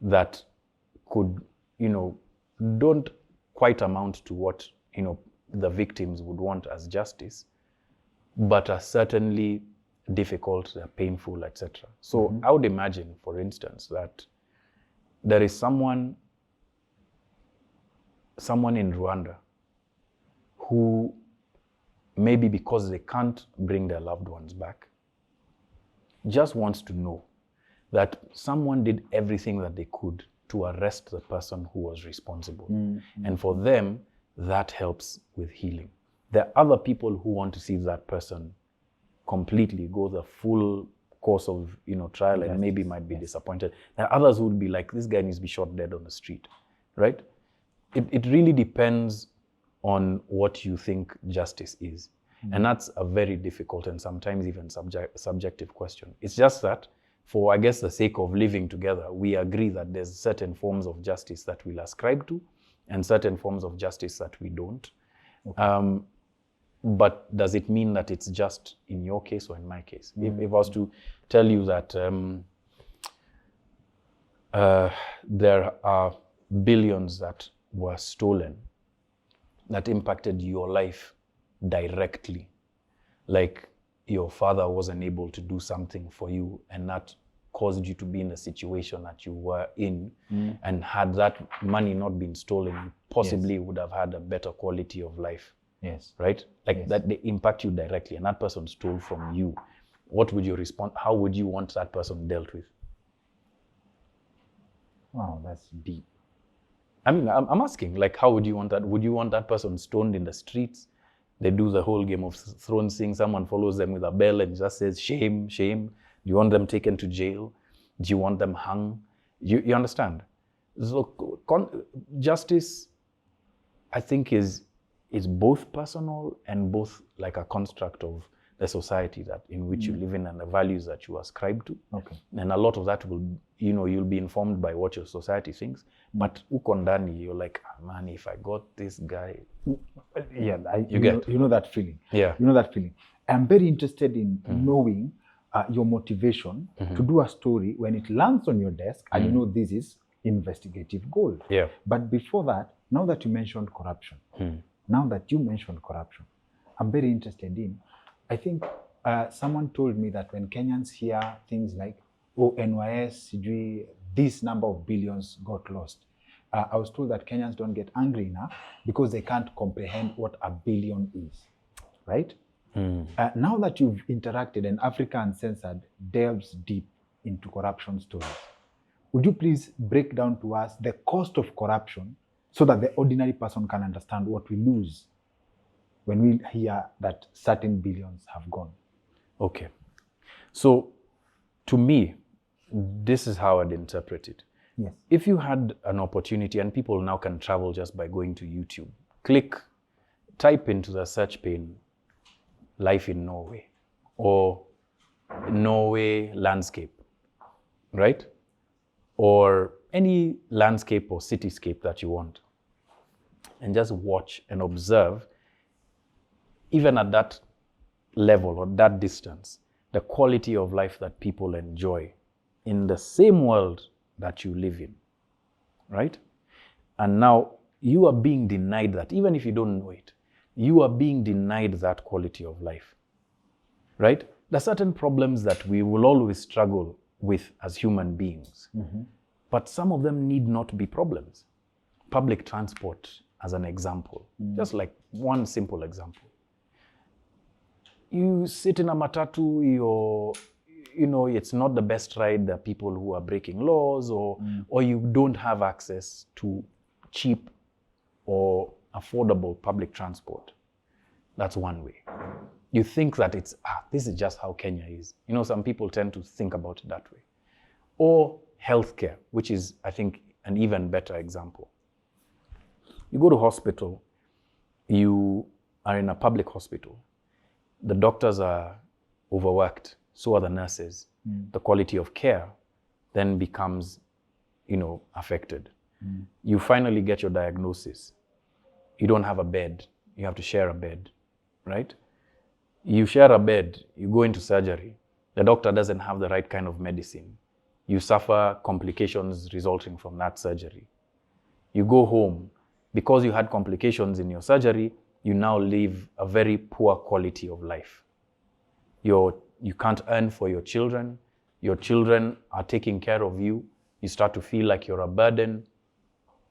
that could, don't quite amount to what, the victims would want as justice, but are certainly difficult, they're painful, etc. So I would imagine, for instance, that there is someone in Rwanda who maybe because they can't bring their loved ones back, just wants to know that someone did everything that they could to arrest the person who was responsible. And for them, that helps with healing. There are other people who want to see that person completely go the full course of trial and maybe might be disappointed. There are others who would be like, this guy needs to be shot dead on the street, right? It really depends on what you think justice is. And that's a very difficult and sometimes even subjective question. It's just that for, I guess, the sake of living together, we agree that there's certain forms of justice that we'll ascribe to and certain forms of justice that we don't. Okay. But does it mean that it's just in your case or in my case? If I was to tell you that there are billions that were stolen that impacted your life directly, like your father wasn't able to do something for you and that caused you to be in the situation that you were in, and had that money not been stolen, you possibly would have had a better quality of life. Yes. Right? Like that they impact you directly and that person stole from you. What would you respond? How would you want that person dealt with? Wow, that's deep. I mean, I'm asking, like, how would you want that? Would you want that person stoned in the streets? They do the whole Game of Thrones thing. Someone follows them with a bell and just says, shame, shame. Do you want them taken to jail? Do you want them hung? You understand? So justice, I think, is both personal and both like a construct of the society that in which you live in and the values that you ascribe to. Okay. And a lot of that will, you'll be informed by what your society thinks. But uko ndani, you're like, man, if I got this guy. Yeah, you know that feeling. Yeah. You know that feeling. I'm very interested in knowing your motivation to do a story when it lands on your desk and you know this is investigative gold. Yeah. But before that, now that you mentioned corruption, I'm very interested in, I think someone told me that when Kenyans hear things like, oh, NYS, this number of billions got lost. I was told that Kenyans don't get angry enough because they can't comprehend what a billion is, right? Now that you've interacted and Africa Uncensored delves deep into corruption stories, would you please break down to us the cost of corruption so that the ordinary person can understand what we lose when we hear that certain billions have gone? Okay. So, to me, this is how I'd interpret it. Yes. If you had an opportunity, and people now can travel just by going to YouTube, type into the search pane, life in Norway, or Norway landscape, right? Or any landscape or cityscape that you want. And just watch and observe, even at that level or that distance, the quality of life that people enjoy in the same world that you live in, right? And now you are being denied that, even if you don't know it, you are being denied that quality of life, right? There are certain problems that we will always struggle with as human beings, but some of them need not be problems. Public transport, as an example, just like one simple example. You sit in a matatu, it's not the best ride. There are people who are breaking laws, or you don't have access to cheap or affordable public transport. That's one way. You think that this is just how Kenya is. Some people tend to think about it that way. Or healthcare, which is, I think, an even better example. You go to hospital, you are in a public hospital. The doctors are overworked, so are the nurses. The quality of care then becomes, affected. You finally get your diagnosis. You don't have a bed. You have to share a bed, right? You share a bed, you go into surgery. The doctor doesn't have the right kind of medicine. You suffer complications resulting from that surgery. You go home. Because you had complications in your surgery, you now live a very poor quality of life. You can't earn for your children. Your children are taking care of you. You start to feel like you're a burden.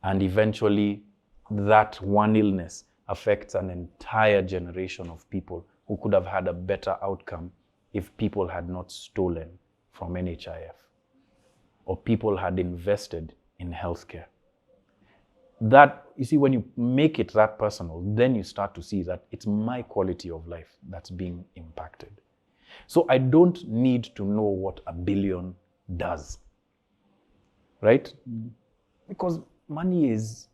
And eventually, that one illness affects an entire generation of people who could have had a better outcome if people had not stolen from NHIF or people had invested in healthcare. That, you see, when you make it that personal, then you start to see that it's my quality of life that's being impacted. So I don't need to know what $1 billion does, right? Because money is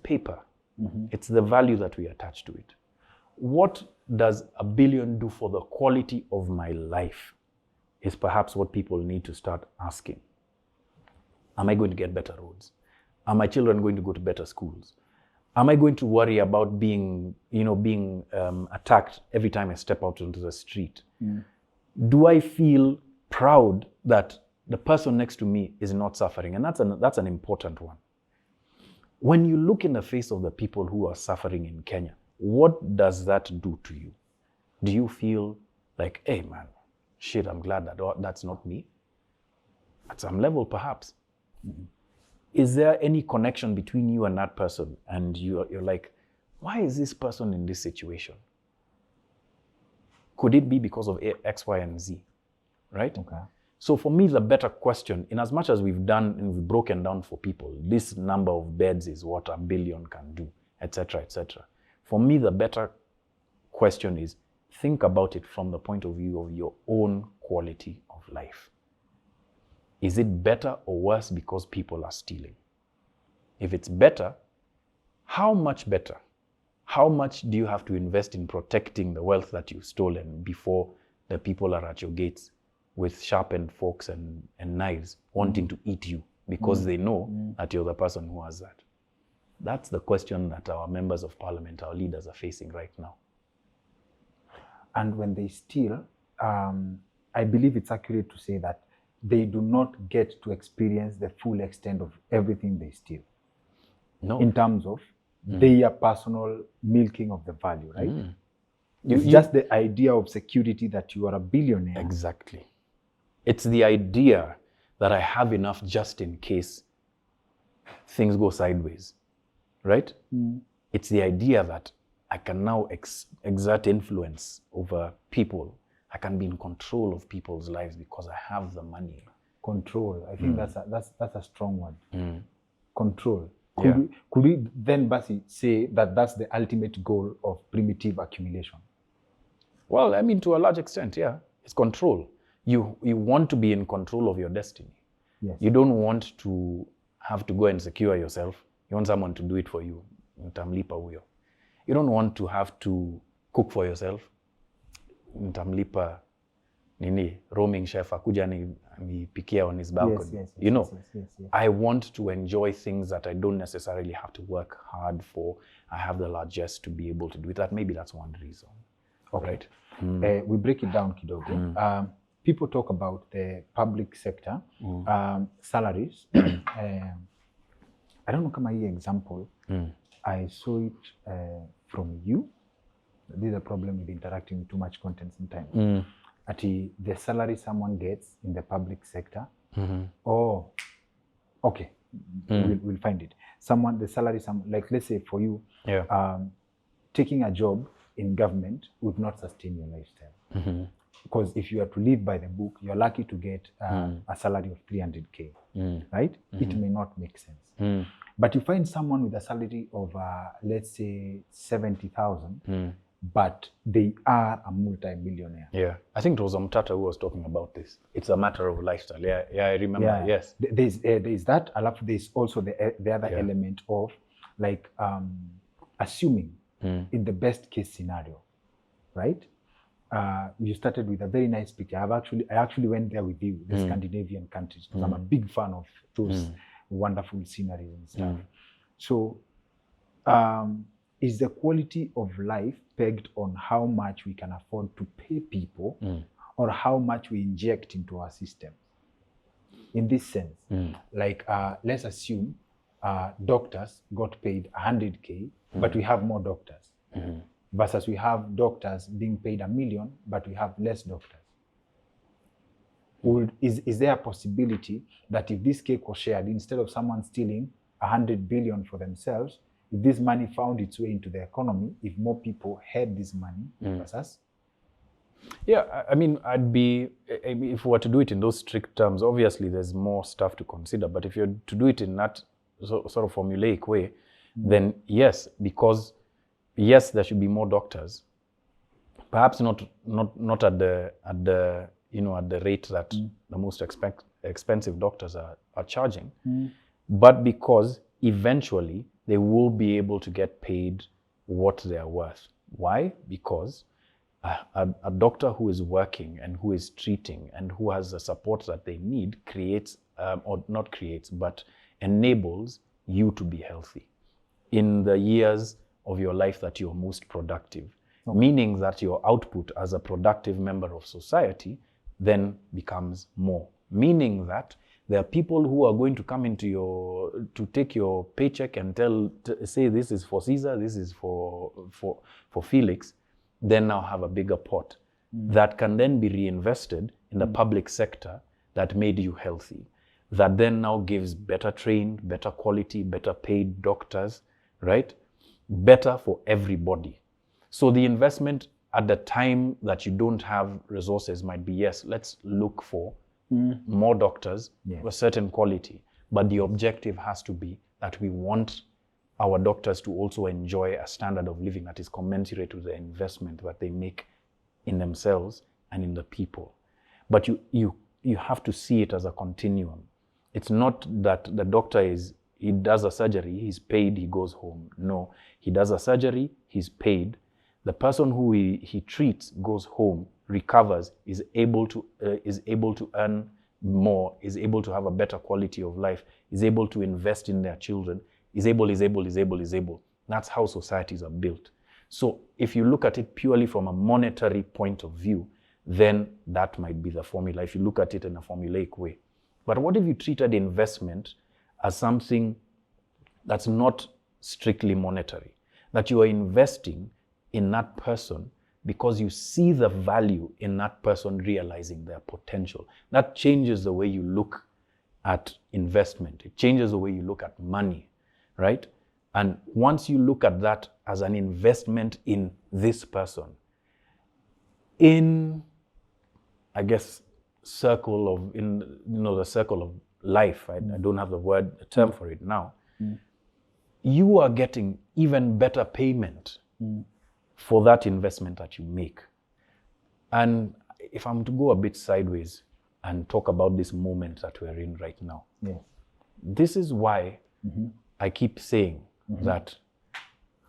paper. It's the value that we attach to it. What does $1 billion do for the quality of my life is perhaps what people need to start asking. Am I going to get better roads? Are my children going to go to better schools? Am I going to worry about being attacked every time I step out into the street? Do I feel proud that the person next to me is not suffering? And that's an important one. When you look in the face of the people who are suffering in Kenya, what does that do to you? Do you feel like, hey man, shit, I'm glad that that's not me? At some level, perhaps. Is there any connection between you and that person? And you're like, why is this person in this situation? Could it be because of X, Y, and Z? Right? Okay. So for me, the better question, in as much as we've done and we've broken down for people, this number of beds is what $1 billion can do, etc., etc. For me, the better question is, think about it from the point of view of your own quality of life. Is it better or worse because people are stealing? If it's better, how much better? How much do you have to invest in protecting the wealth that you've stolen before the people are at your gates with sharpened forks and knives wanting to eat you because they know that you're the person who has that? That's the question that our members of parliament, our leaders, are facing right now. And when they steal, I believe it's accurate to say that they do not get to experience the full extent of everything they steal. No. In terms of their personal milking of the value, right? It's just the idea of security that you are a billionaire. Exactly. It's the idea that I have enough just in case things go sideways, right? It's the idea that I can now exert influence over people. I can be in control of people's lives because I have the money. Control. I think that's a strong word. Control. Yeah. Could we then, Basi, say that that's the ultimate goal of primitive accumulation? Well, I mean, to a large extent, yeah. It's control. You want to be in control of your destiny. Yes. You don't want to have to go and secure yourself. You want someone to do it for you. Mtamlipa huyo. You don't want to have to cook for yourself. Mtamlipa roaming chef akuja nipikia on his balcony. Yes, I want to enjoy things that I don't necessarily have to work hard for. I have the largesse to be able to do that. Maybe that's one reason. Okay. Right? We break it down kidogo. People talk about the public sector salaries. I don't know kama hii example. I saw it from you. There's a problem with interacting with too much content sometimes. The salary someone gets in the public sector. Oh, okay. We'll find it. The salary, like let's say for you, taking a job in government would not sustain your lifestyle. Because if you are to live by the book, you're lucky to get a salary of 300K, right? It may not make sense. But you find someone with a salary of, let's say, 70,000, but they are a multi-millionaire. Yeah, I think it was Mtata who was talking about this. It's a matter of lifestyle. Yeah, I remember. Yeah. Yes. There's that. There's also the other element of like assuming in the best case scenario, right? You started with a very nice picture. I actually went there with you, the Scandinavian countries, because I'm a big fan of those wonderful sceneries and stuff. So, is the quality of life pegged on how much we can afford to pay people or how much we inject into our system? In this sense, like let's assume doctors got paid 100K, but we have more doctors. Versus we have doctors being paid $1 million, but we have less doctors. Is there a possibility that if this cake was shared, instead of someone stealing 100 billion for themselves, if this money found its way into the economy, if more people had this money versus? Yeah, I mean, if we were to do it in those strict terms, obviously there's more stuff to consider. But if you're to do it in that sort of formulaic way, then yes, because yes, there should be more doctors. Perhaps not at the rate that the most expensive doctors are charging, but because eventually they will be able to get paid what they are worth. Why? Because a doctor who is working and who is treating and who has the support that they need but enables you to be healthy in the years of your life that you're most productive. Meaning that your output as a productive member of society then becomes more. Meaning that there are people who are going to come into to take your paycheck and say this is for Caesar, this is for Felix, then now have a bigger pot that can then be reinvested in the public sector that made you healthy, that then now gives better trained, better quality, better paid doctors, right? Better for everybody. So the investment at the time that you don't have resources might be, yes, let's look for more doctors of a certain quality. But the objective has to be that we want our doctors to also enjoy a standard of living that is commensurate with the investment that they make in themselves and in the people. But you have to see it as a continuum. It's not that the doctor he does a surgery, he's paid, he goes home. No, he does a surgery, he's paid. The person who he treats goes home, recovers, is able to earn more, is able to have a better quality of life, is able to invest in their children, is able. That's how societies are built. So if you look at it purely from a monetary point of view, then that might be the formula, if you look at it in a formulaic way. But what if you treated investment as something that's not strictly monetary, that you are investing in that person because you see the value in that person realizing their potential? That changes the way you look at investment. It changes the way you look at money, right? And once you look at that as an investment in this person, in, I guess, the circle of life, right? I don't have the term for it now. You are getting even better payment for that investment that you make. And if I'm to go a bit sideways and talk about this moment that we're in right now, this is why I keep saying that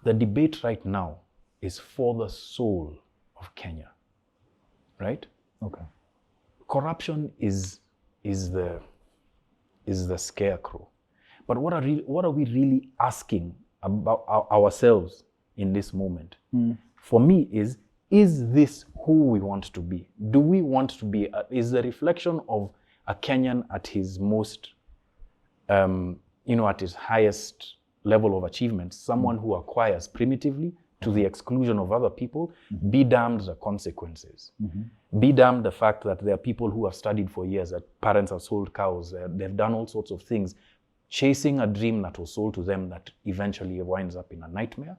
the debate right now is for the soul of Kenya, right? Okay. Corruption is the scarecrow. But what are we really asking about ourselves in this moment? For me is this who we want to be? Do we want to be, is the reflection of a Kenyan at his most, at his highest level of achievement, someone who acquires primitively to the exclusion of other people? Be damned the consequences. Be damned the fact that there are people who have studied for years, that parents have sold cows, they've done all sorts of things, chasing a dream that was sold to them that eventually winds up in a nightmare.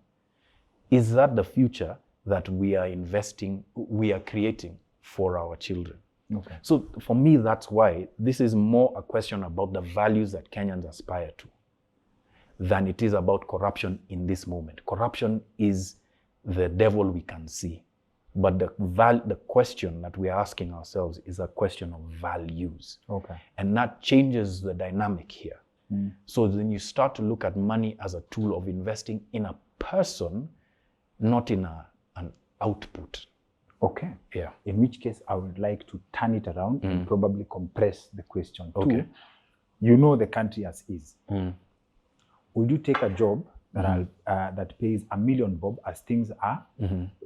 Is that the future that we are creating for our children? Okay. So for me, that's why this is more a question about the values that Kenyans aspire to than it is about corruption in this moment. Corruption is the devil we can see. But the question that we are asking ourselves is a question of values. Okay. And that changes the dynamic here. So then you start to look at money as a tool of investing in a person, not in an output. Okay. Yeah. In which case, I would like to turn it around and probably compress the question too. You know the country as is. Would you take a job that pays $1 million bob as things are,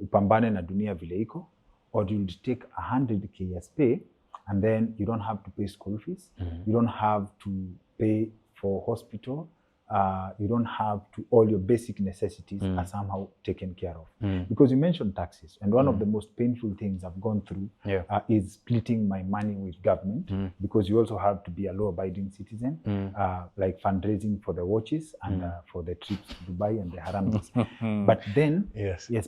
upambane na dunia vile iko, or do you take 100K as pay and then you don't have to pay school fees, you don't have to pay for hospital, you don't have to, all your basic necessities are somehow taken care of. Because you mentioned taxes, and one of the most painful things I've gone through is splitting my money with government, because you also have to be a law-abiding citizen, like fundraising for the watches and for the trips to Dubai and the Haramis. But then,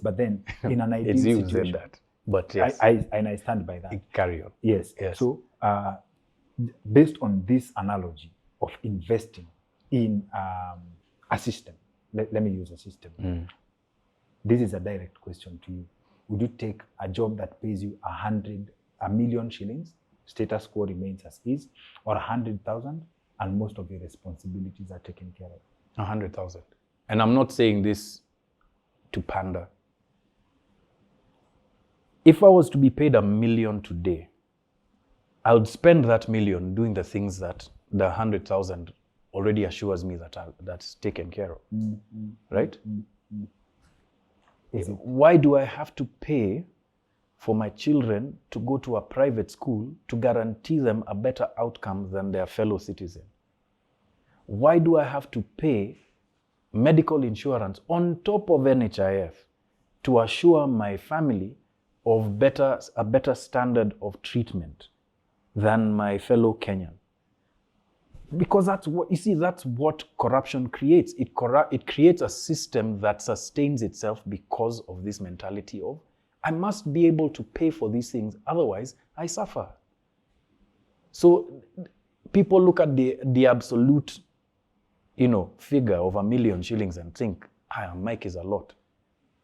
but then in an ideal it's you situation, said that, but yes, I stand by that. Carry on. Yes. So based on this analogy of investing in a system, let me use a system. This is a direct question to you. Would you take a job that pays you 1,000,000 shillings, status quo remains as is, or 100,000, and most of your responsibilities are taken care of? 100,000. And I'm not saying this to pander. If I was to be paid 1,000,000 today, I would spend that 1,000,000 doing the things that the 100,000 already assures me that that's taken care of, right? Why do I have to pay for my children to go to a private school to guarantee them a better outcome than their fellow citizen? Why do I have to pay medical insurance on top of NHIF to assure my family of a better standard of treatment than my fellow Kenyan? Because that's what corruption creates. It creates a system that sustains itself because of this mentality of, I must be able to pay for these things, otherwise I suffer. So people look at the absolute, figure of 1,000,000 shillings and think, Mike is a lot,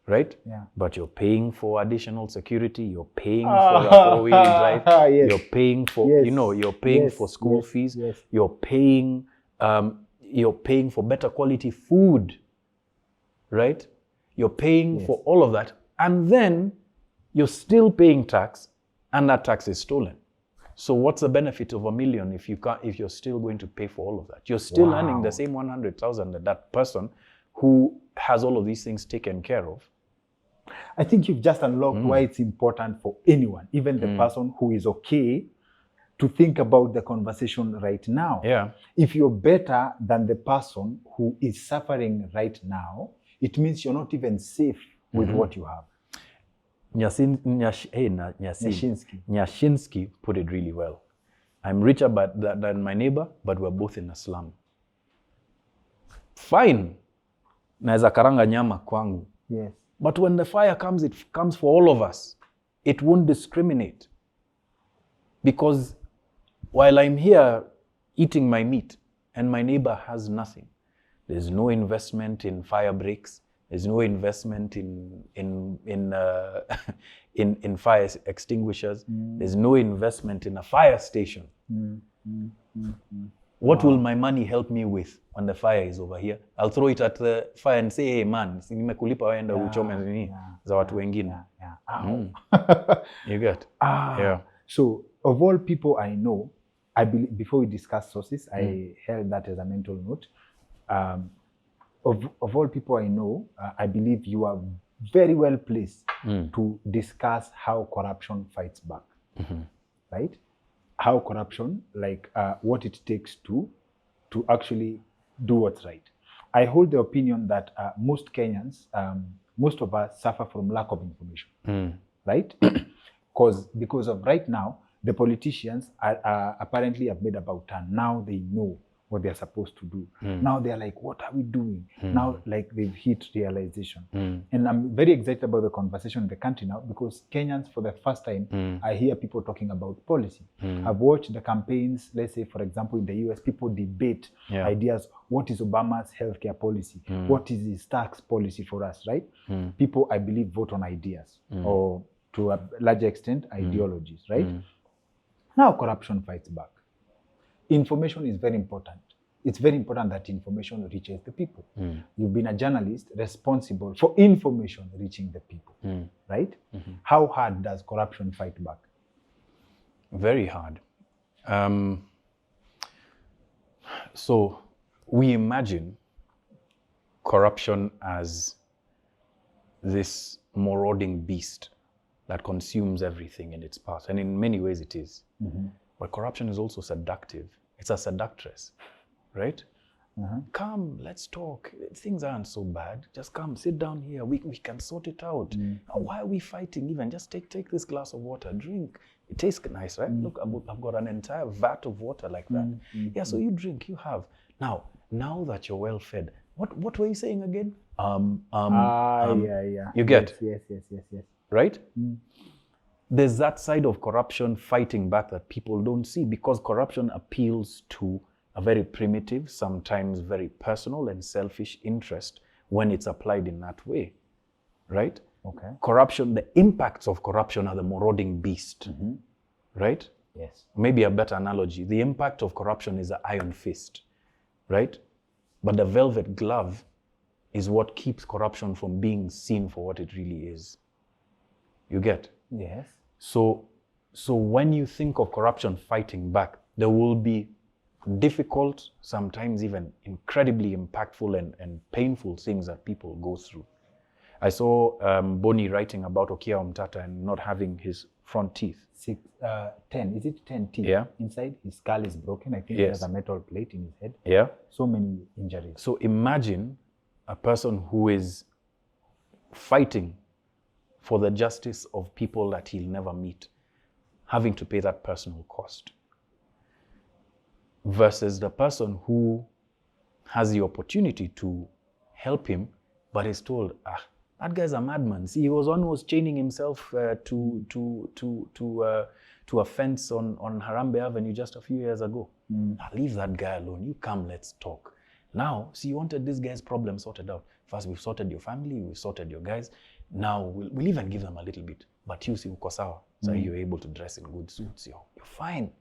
right? Yeah. But you're paying for additional security, you're paying for a four-wheel drive, you're paying for, you're paying for school fees, you're paying for better quality food, right? You're paying for all of that, and then you're still paying tax, and that tax is stolen. So what's the benefit of 1,000,000 if you're still going to pay for all of that? You're still earning the same 100,000 that person who has all of these things taken care of. I think you've just unlocked why it's important for anyone, even the person who is okay, to think about the conversation right now. Yeah. If you're better than the person who is suffering right now, it means you're not even safe with what you have. Nyashinsky put it really well. I'm richer than my neighbor, but we're both in a slum. Fine. Naeza karanga nyama kwangu. Yes. But when the fire comes, it comes for all of us. It won't discriminate. Because while I'm here eating my meat and my neighbor has nothing, there's no investment in fire breaks. There's no investment in fire extinguishers. There's no investment in a fire station. What will my money help me with when the fire is over here? I'll throw it at the fire and say, hey man, nimekulipa waenda uchome nini za watu wengine. You get? Yeah. So of all people I know, I believe, before we discuss sources, I held that as a mental note. Of all people I know, I believe you are very well placed to discuss how corruption fights back, right? How corruption, what it takes to actually do what's right. I hold the opinion that most Kenyans, most of us suffer from lack of information, right? Because of right now, the politicians are apparently have made about turn. Now they know what they're supposed to do. Now they're like, what are we doing? Now, they've hit realization. And I'm very excited about the conversation in the country now, because Kenyans, for the first time, I hear people talking about policy. I've watched the campaigns, let's say, for example, in the US, people debate ideas. What is Obama's healthcare policy? What is his tax policy for us, right? People, I believe, vote on ideas, or to a larger extent, ideologies, right? Now corruption fights back. Information is very important. It's very important that information reaches the people. You've been a journalist responsible for information reaching the people, right? How hard does corruption fight back? Very hard. So we imagine corruption as this marauding beast that consumes everything in its path. And in many ways it is. But corruption is also seductive. It's a seductress, right? Come, let's talk. Things aren't so bad. Just come, sit down here. We can sort it out. Why are we fighting even? Just take this glass of water, drink. It tastes nice, right? Look, I've got an entire vat of water like that. Yeah, so you drink, you have. Now that you're well fed, what were you saying again? Yeah. You get? Yes. Right? There's that side of corruption fighting back that people don't see, because corruption appeals to a very primitive, sometimes very personal and selfish interest when it's applied in that way, right? Okay. Corruption, the impacts of corruption are the marauding beast, right? Yes. Maybe a better analogy, the impact of corruption is the iron fist, right? But the velvet glove is what keeps corruption from being seen for what it really is. You get? Yes. So when you think of corruption fighting back, there will be difficult, sometimes even incredibly impactful and painful things that people go through. I saw Boni writing about Okia Omtata and not having his front teeth. 10, is it 10 teeth? Yeah. Inside, his skull is broken. I think he has a metal plate in his head. Yeah. So many injuries. So imagine a person who is fighting for the justice of people that he'll never meet, having to pay that personal cost, versus the person who has the opportunity to help him, but is told, that guy's a madman. See, he was one who was chaining himself to a fence on Harambee Avenue just a few years ago. Leave that guy alone. You come, let's talk. Now, see, you wanted this guy's problem sorted out. First, we've sorted your family, we've sorted your guys. Now, we'll even give them a little bit. But you see, uko sawa. So you're able to dress in good suits. You're fine.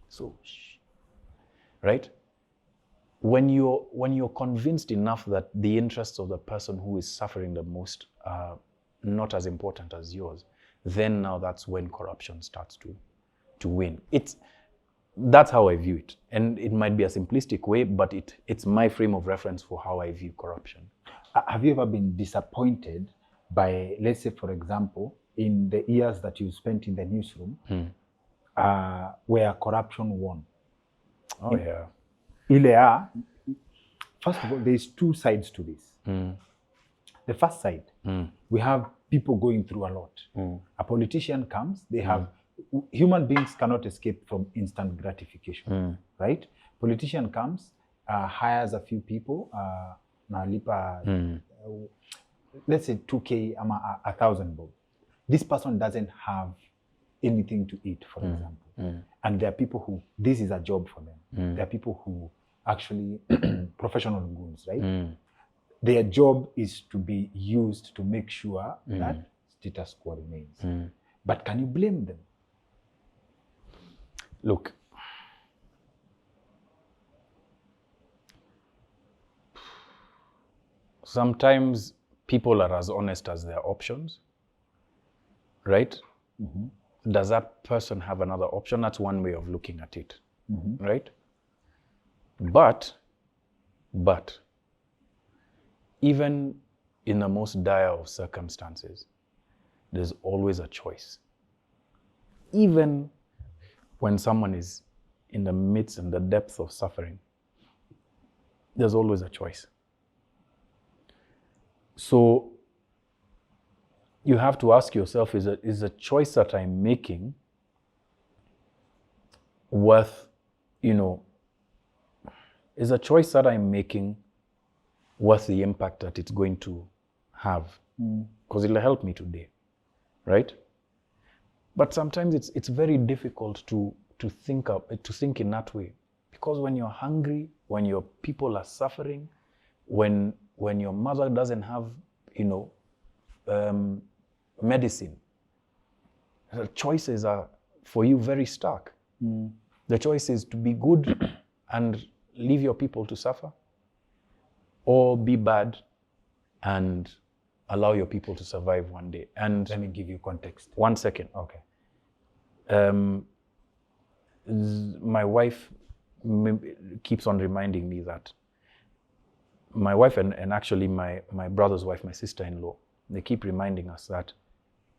So, shh. Right? When you're convinced enough that the interests of the person who is suffering the most are not as important as yours, then now that's when corruption starts to win. That's how I view it. And it might be a simplistic way, but it's my frame of reference for how I view corruption. Have you ever been disappointed by, let's say, for example, in the years that you spent in the newsroom, where corruption won? Oh, yeah. First of all, there's two sides to this. The first side, we have people going through a lot. A politician comes, they have, human beings cannot escape from instant gratification, right? Politician comes, hires a few people, let's say 2K, 1,000 bob. This person doesn't have anything to eat, for example. And there are people who, this is a job for them. There are people who actually, professional goons, right? Their job is to be used to make sure that status quo remains. But can you blame them? Look, sometimes people are as honest as their options, right? Does that person have another option? That's one way of looking at it, right? But even in the most dire of circumstances, there's always a choice. Even when someone is in the midst and the depth of suffering, there's always a choice. So you have to ask yourself, is a choice that I'm making worth, is a choice that I'm making worth the impact that it's going to have? Because it'll help me today, right? But sometimes it's very difficult to think in that way, because when you're hungry, when your people are suffering, when your mother doesn't have, medicine, the choices are for you very stark. The choice is to be good and leave your people to suffer, or be bad and allow your people to survive one day. And let me give you context. 1 second. Okay. My wife keeps on reminding me that my wife and actually my brother's wife, my sister-in-law, they keep reminding us that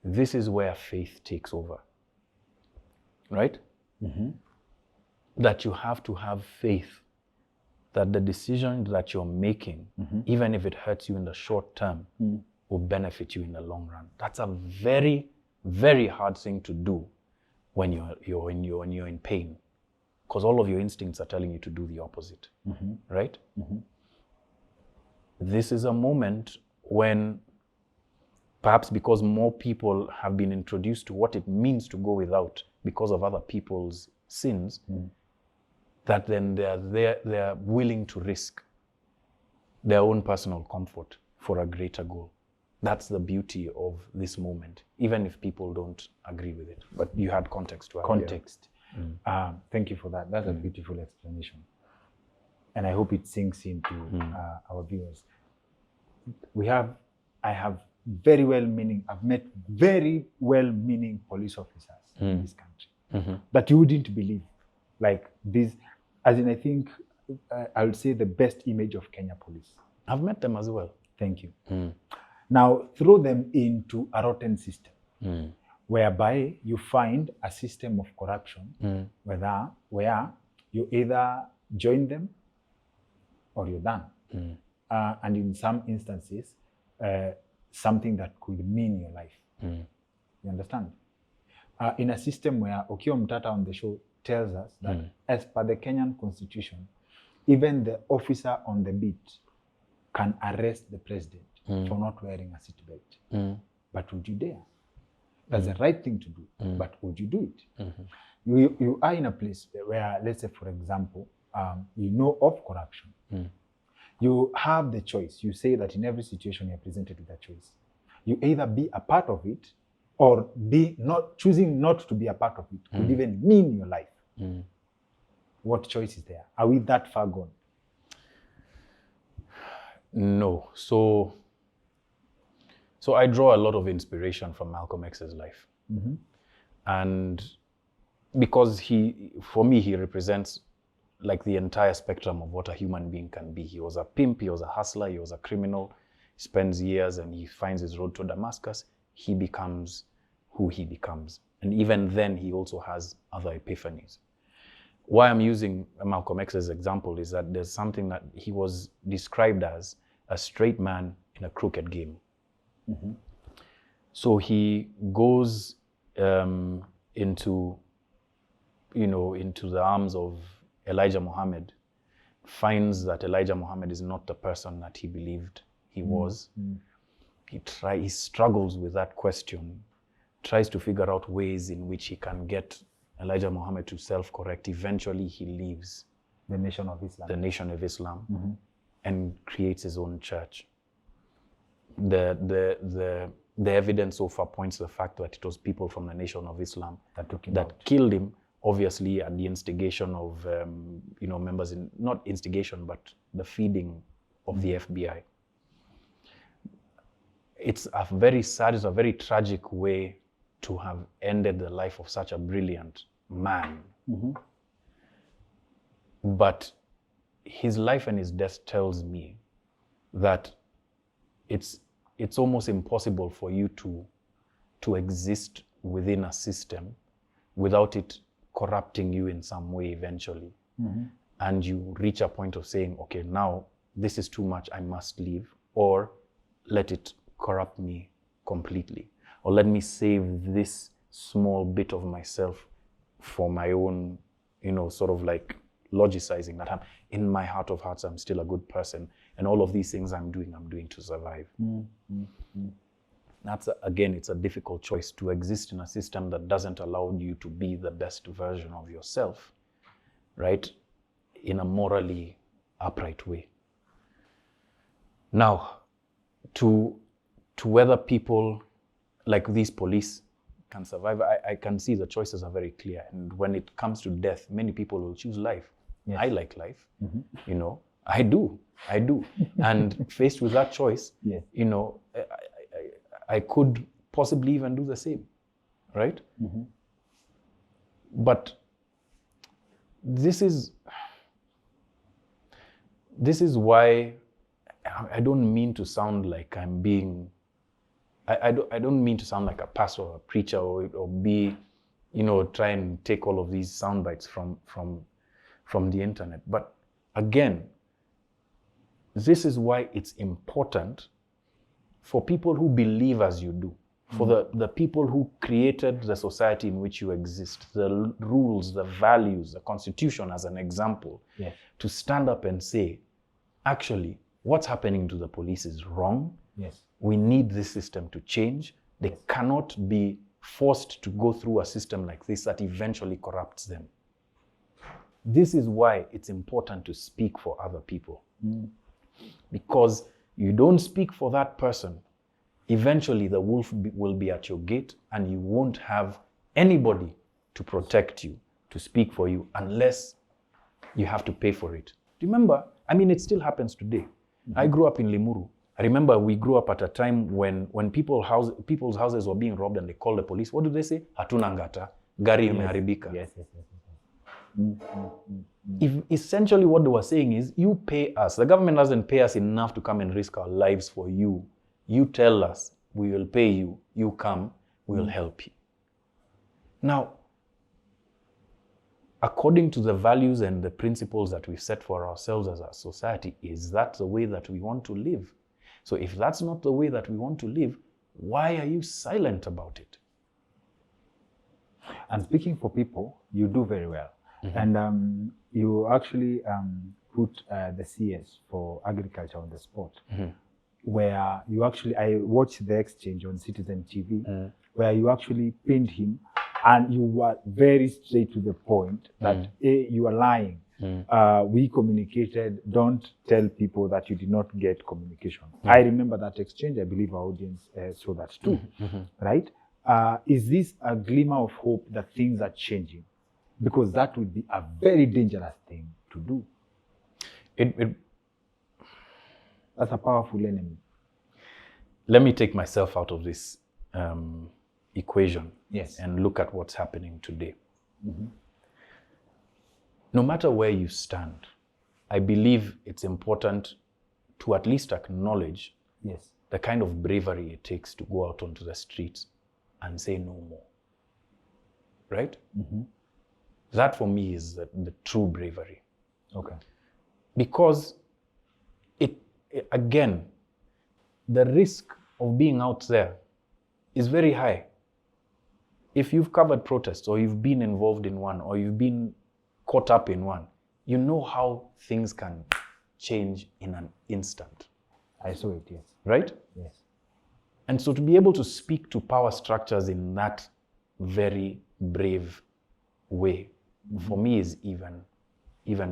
this is where faith takes over, right? That you have to have faith that the decision that you're making, even if it hurts you in the short term, will benefit you in the long run. That's a very, very hard thing to do when you're in pain, because all of your instincts are telling you to do the opposite, right? This is a moment when, perhaps because more people have been introduced to what it means to go without because of other people's sins, that then they're willing to risk their own personal comfort for a greater goal. That's the beauty of this moment, even if people don't agree with it. But you had context to context. Thank you for that. That's a beautiful explanation. And I hope it sinks into our viewers. I have I've met very well-meaning police officers in this country that you wouldn't believe. Like this, as in, I think I would say the best image of Kenya police. I've met them as well. Thank you. Now, throw them into a rotten system whereby you find a system of corruption where you either join them or you're done. And in some instances, something that could mean your life. You understand? In a system where Okio Mtata on the show tells us that as per the Kenyan constitution, even the officer on the beat can arrest the president for not wearing a seatbelt. But would you dare? That's the right thing to do, but would you do it? You are in a place where, let's say, for example, you know of corruption. You have the choice. You say that in every situation you're presented with a choice. You either be a part of it or choosing not to be a part of it could even mean your life. What choice is there? Are we that far gone? No. So I draw a lot of inspiration from Malcolm X's life. And because for me, he represents like the entire spectrum of what a human being can be. He was a pimp, he was a hustler, he was a criminal. He spends years and he finds his road to Damascus. He becomes who he becomes. And even then, he also has other epiphanies. Why I'm using Malcolm X's example is that there's something that he was described as a straight man in a crooked game. So he goes into the arms of Elijah Muhammad, finds that Elijah Muhammad is not the person that he believed he was. He struggles with that question, tries to figure out ways in which he can get Elijah Muhammad to self-correct. Eventually, he leaves the Nation of Islam, and creates his own church. The evidence so far points to the fact that it was people from the Nation of Islam that killed him, obviously at the instigation of members not instigation, but the feeding of the FBI. It's a very sad, it's a very tragic way to have ended the life of such a brilliant man. But his life and his death tells me that it's almost impossible for you to exist within a system without it corrupting you in some way eventually. And you reach a point of saying, okay, now this is too much, I must leave, or let it corrupt me completely, or let me save this small bit of myself for my own, sort of like logicizing that I'm in my heart of hearts, I'm still a good person, and all of these things I'm doing to survive. That's, again, it's a difficult choice to exist in a system that doesn't allow you to be the best version of yourself, right? In a morally upright way. Now, to whether people like these police can survive, I can see the choices are very clear. And when it comes to death, many people will choose life. Yes. I like life, I do. And faced with that choice, yes. I could possibly even do the same, right? But this is why I don't mean to sound like I'm being, I don't mean to sound like a pastor or a preacher or be, try and take all of these sound bites from the internet. But again, this is why it's important for people who believe as you do, for the people who created the society in which you exist, the rules, the values, the constitution as an example, to stand up and say, actually, what's happening to the police is wrong. Yes. We need this system to change. They cannot be forced to go through a system like this that eventually corrupts them. This is why it's important to speak for other people. Because you don't speak for that person, eventually the wolf will be at your gate and you won't have anybody to protect you, to speak for you, unless you have to pay for it. Remember, I mean, it still happens today. I grew up in Limuru. I remember we grew up at a time when people's houses were being robbed and they called the police. What do they say? Hatuna ngata, gari imeharibika. Yes. If essentially what they were saying is, you pay us. The government doesn't pay us enough to come and risk our lives for you. You tell us, we will pay you. You come, we will help you. Now, according to the values and the principles that we've set for ourselves as a society, is that the way that we want to live? So if that's not the way that we want to live, why are you silent about it? And speaking for people, you do very well. And you actually put the CS for agriculture on the spot, where you actually, I watched the exchange on Citizen TV, where you actually pinned him and you were very straight to the point that you are lying. We communicated, don't tell people that you did not get communication. I remember that exchange. I believe our audience saw that too, right? Is this a glimmer of hope that things are changing? Because that would be a very dangerous thing to do. That's a powerful enemy. Let me take myself out of this equation and look at what's happening today. No matter where you stand, I believe it's important to at least acknowledge the kind of bravery it takes to go out onto the streets and say no more. Right? That for me is the true bravery. Okay. Because again, the risk of being out there is very high. If you've covered protests or you've been involved in one or you've been caught up in one, you know how things can change in an instant. I saw it, yes. Right? Yes. And so to be able to speak to power structures in that very brave way, for me is even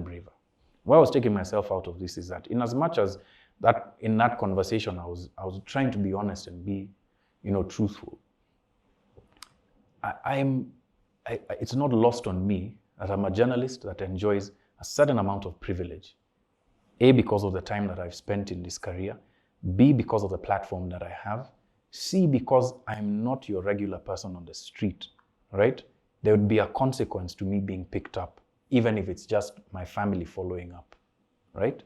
braver. Why I was taking myself out of this is that in as much as that in that conversation I was trying to be honest and be, truthful. It's not lost on me that I'm a journalist that enjoys a certain amount of privilege. A, because of the time that I've spent in this career. B, because of the platform that I have. C, because I'm not your regular person on the street, right? There would be a consequence to me being picked up, even if it's just my family following up, right?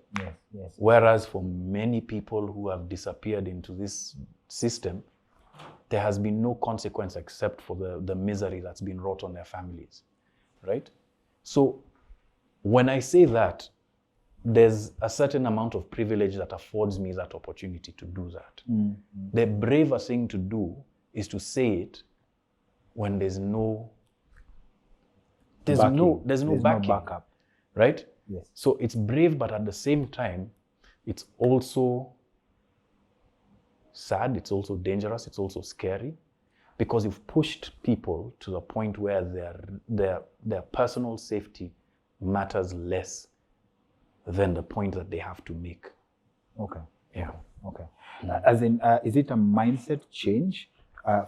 Yes. Whereas for many people who have disappeared into this system, there has been no consequence except for the misery that's been wrought on their families, right? So when I say that, there's a certain amount of privilege that affords me that opportunity to do that. The braver thing to do is to say it when there's no backup, right? Yes. So it's brave, but at the same time, it's also sad, it's also dangerous, it's also scary, because you've pushed people to the point where their personal safety matters less than the point that they have to make. Okay. Yeah. Okay. As in, is it a mindset change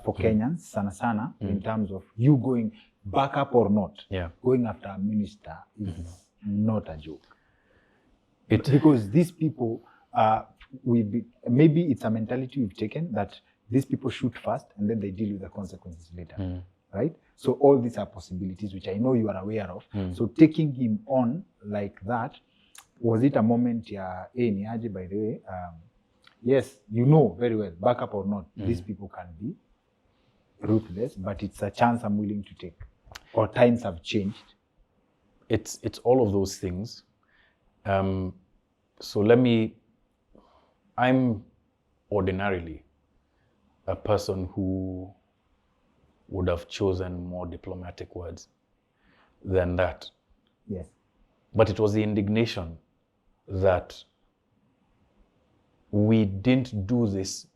for Kenyans, sana, in terms of you going back up or not? Yeah. Going after a minister is not a joke. Because these people, maybe it's a mentality we've taken that these people shoot first and then they deal with the consequences later, right? So all these are possibilities which I know you are aware of. So taking him on like that, was it a moment, niaje, by the way? Yes, you know very well, back up or not, these people can be ruthless, but it's a chance I'm willing to take. Or times have changed. It's all of those things. So let me I'm ordinarily a person who would have chosen more diplomatic words than that. Yes. But it was the indignation that we didn't do this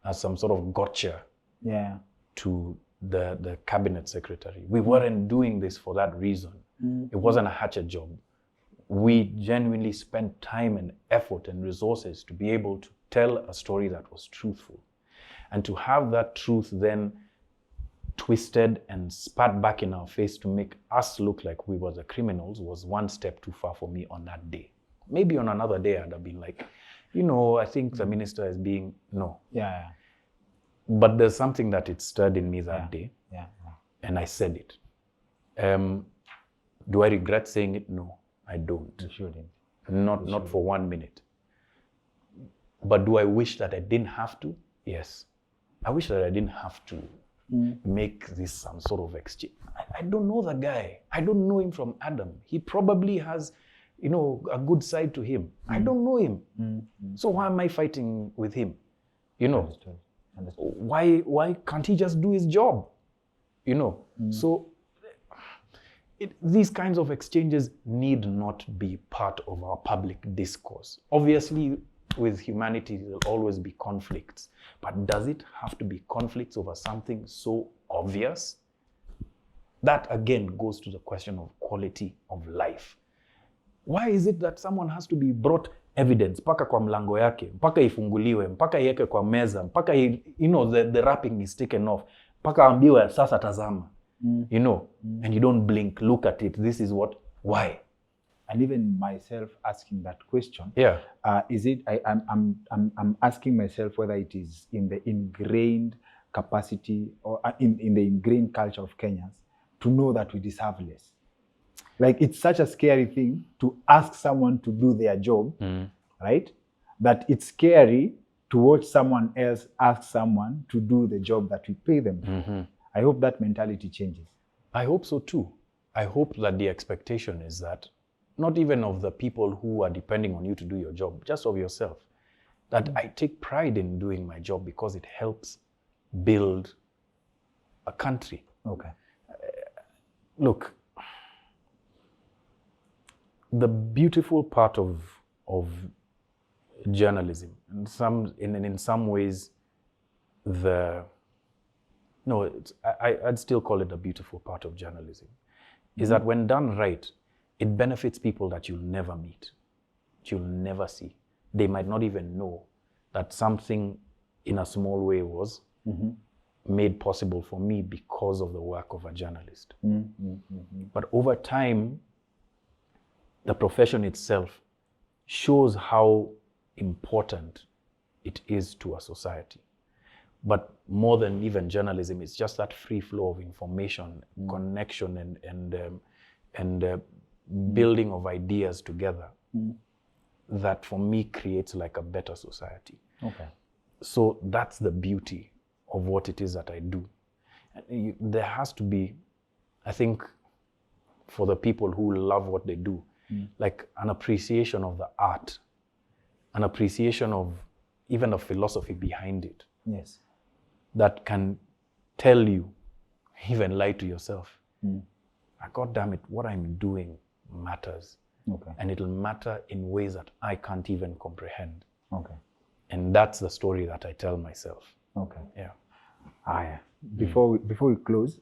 as some sort of gotcha to the cabinet secretary. We weren't doing this for that reason. It wasn't a hatchet job. We genuinely spent time and effort and resources to be able to tell a story that was truthful. And to have that truth then twisted and spat back in our face to make us look like we were the criminals was one step too far for me on that day. Maybe on another day I'd have been like, I think the minister is being, no. Yeah. But there's something that it stirred in me that day. Yeah. And I said it. Do I regret saying it? No, I don't. You shouldn't. Not for 1 minute. But do I wish that I didn't have to? Yes. I wish that I didn't have to make this some sort of exchange. I don't know the guy. I don't know him from Adam. He probably has, a good side to him. I don't know him. So why am I fighting with him? Understood. Why can't he just do his job? So these kinds of exchanges need not be part of our public discourse. Obviously, with humanity, there'll always be conflicts. But does it have to be conflicts over something so obvious? That again goes to the question of quality of life. Why is it that someone has to be brought evidence mpaka kwa mlango yake, mpaka ifunguliwe, mpaka iweke kwa meza, mpaka the wrapping is taken off, mpaka ambiwe sasa tazama, and you don't blink, look at it, this is what, why? And even myself asking that question, is it? I'm asking myself whether it is in the ingrained capacity or in the ingrained culture of Kenyans to know that we deserve less. Like, it's such a scary thing to ask someone to do their job, right? That it's scary to watch someone else ask someone to do the job that we pay them. I hope that mentality changes. I hope so too. I hope that the expectation is that not even of the people who are depending on you to do your job, just of yourself. That I take pride in doing my job because it helps build a country. Okay. Look, the beautiful part of journalism, in some ways, I'd still call it a beautiful part of journalism, is that when done right, it benefits people that you'll never meet, you'll never see. They might not even know that something in a small way was made possible for me because of the work of a journalist. But over time, the profession itself shows how important it is to a society. But more than even journalism, it's just that free flow of information, connection, and building of ideas together that for me creates like a better society. Okay. So that's the beauty of what it is that I do. There has to be, I think, for the people who love what they do, like an appreciation of the art, an appreciation of even the philosophy behind it. Yes. That can tell you, even lie to yourself, God damn it, what I'm doing matters. Okay. And it'll matter in ways that I can't even comprehend. Okay. And that's the story that I tell myself. Okay. Yeah. Before we close,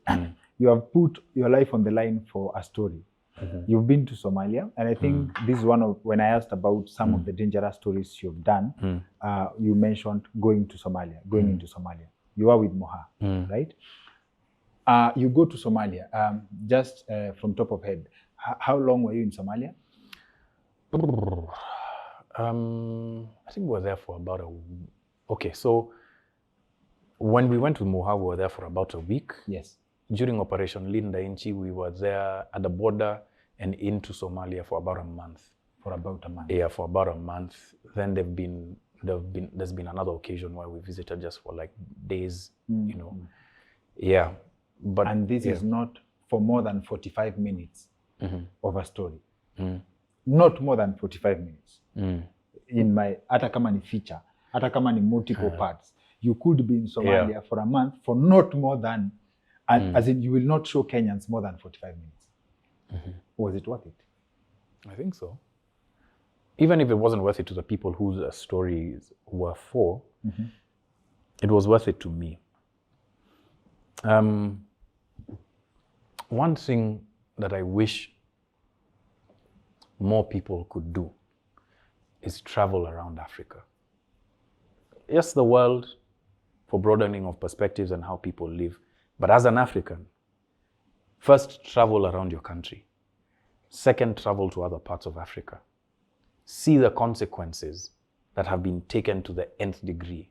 you have put your life on the line for a story. You've been to Somalia, and I think this is one of, when I asked about some of the dangerous stories you've done, you mentioned going into Somalia. You are with Moha, right? You go to Somalia, just from top of head, how long were you in Somalia? I think we were there for about so when we went to Moha, we were there for about a week. Yes. During Operation Linda Inchi, we were there at the border and into Somalia for about a month. For about a month. Yeah, for about a month. Then there's been another occasion where we visited just for like days, Yeah. And this is not for more than 45 minutes of a story. Not more than 45 minutes. In my hata kama ni feature, hata kama ni multiple parts. You could be in Somalia for a month for not more than, as in you will not show Kenyans more than 45 minutes. Was it worth it? I think so. Even if it wasn't worth it to the people whose stories were for, it was worth it to me. One thing that I wish more people could do is travel around Africa. Yes, the world, for broadening of perspectives and how people live. But as an African, first, travel around your country. Second, travel to other parts of Africa. See the consequences that have been taken to the nth degree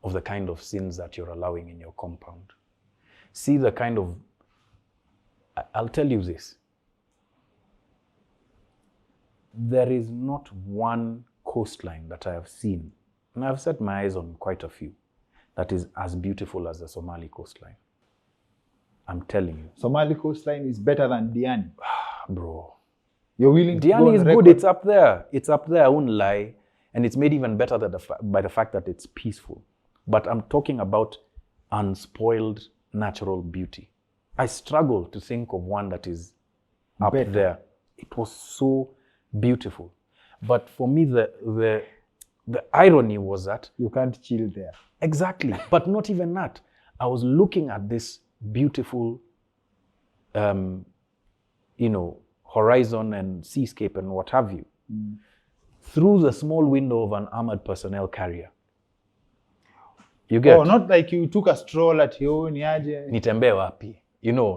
of the kind of sins that you're allowing in your compound. See the kind of, I'll tell you this. There is not one coastline that I have seen, and I've set my eyes on quite a few, that is as beautiful as the Somali coastline. I'm telling you. Somali coastline is better than Diani. Bro. You're willing to go Diani on is record? good, it's up there. It's up there, I won't lie. And it's made even better by the fact that it's peaceful. But I'm talking about unspoiled natural beauty. I struggle to think of one that is up there. It was so beautiful. But for me, the irony was that you can't chill there. Exactly. But not even that. I was looking at this beautiful, horizon and seascape and what have you, through the small window of an armored personnel carrier. You get? Oh, not like you took a stroll at your niaje. Nitembee wapi?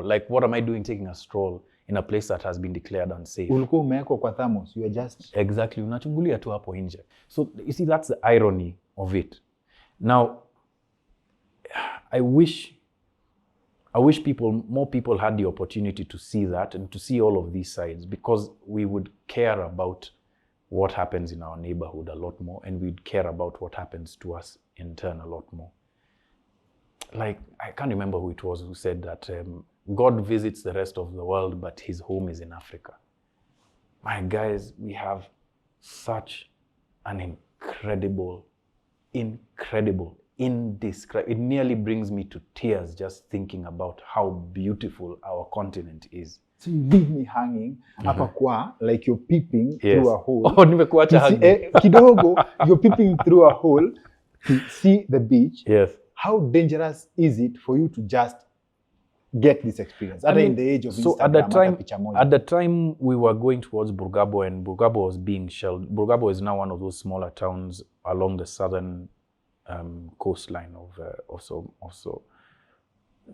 Like what am I doing taking a stroll in a place that has been declared unsafe? Ulikuwa umewekwa kwa thermos. You are just... Exactly. Unachungulia tu hapo nje. So you see, that's the irony of it. Now, I wish more people had the opportunity to see that and to see all of these sides, because we would care about what happens in our neighborhood a lot more, and we'd care about what happens to us in turn a lot more. Like, I can't remember who it was who said that God visits the rest of the world, but his home is in Africa. My guys, we have such an incredible, it nearly brings me to tears just thinking about how beautiful our continent is. So you leave me hanging hapa kwa, like you're peeping through a hole. Oh, nimekuacha hanging. Kidogo, you're peeping through a hole to see the beach. Yes. How dangerous is it for you to just get this experience? In the age of Instagram, at the time we were going towards Burgabo, and Burgabo was being shelled. Burgabo is now one of those smaller towns along the southern coastline of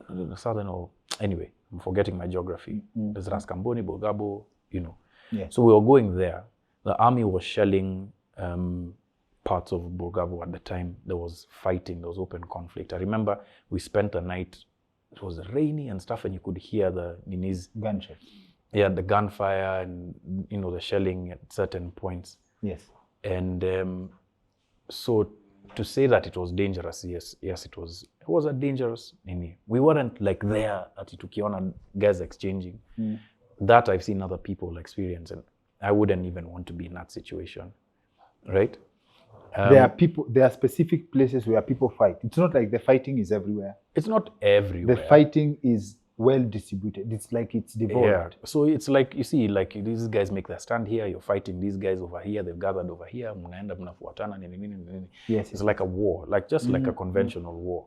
the southern, or anyway, I'm forgetting my geography. There's Raskamboni, Burgabo, Yes. So we were going there. The army was shelling parts of Burgabo at the time. There was fighting, there was open conflict. I remember we spent the night, it was rainy and stuff, and you could hear the gunshots. Yeah, the gunfire and the shelling at certain points. Yes. And so to say that it was dangerous, yes, it was a dangerous nini. We weren't like there at tukiona guys exchanging. That I've seen other people experience, and I wouldn't even want to be in that situation, right? There are specific places where people fight. It's not like the fighting is everywhere. It's not everywhere. The fighting is well distributed. It's like it's devolved. Yeah. So it's like, you see, like these guys make their stand here, you're fighting these guys over here, they've gathered over here, mnaenda mnafuatana nini. Yes. It's like a war, like just like a conventional war,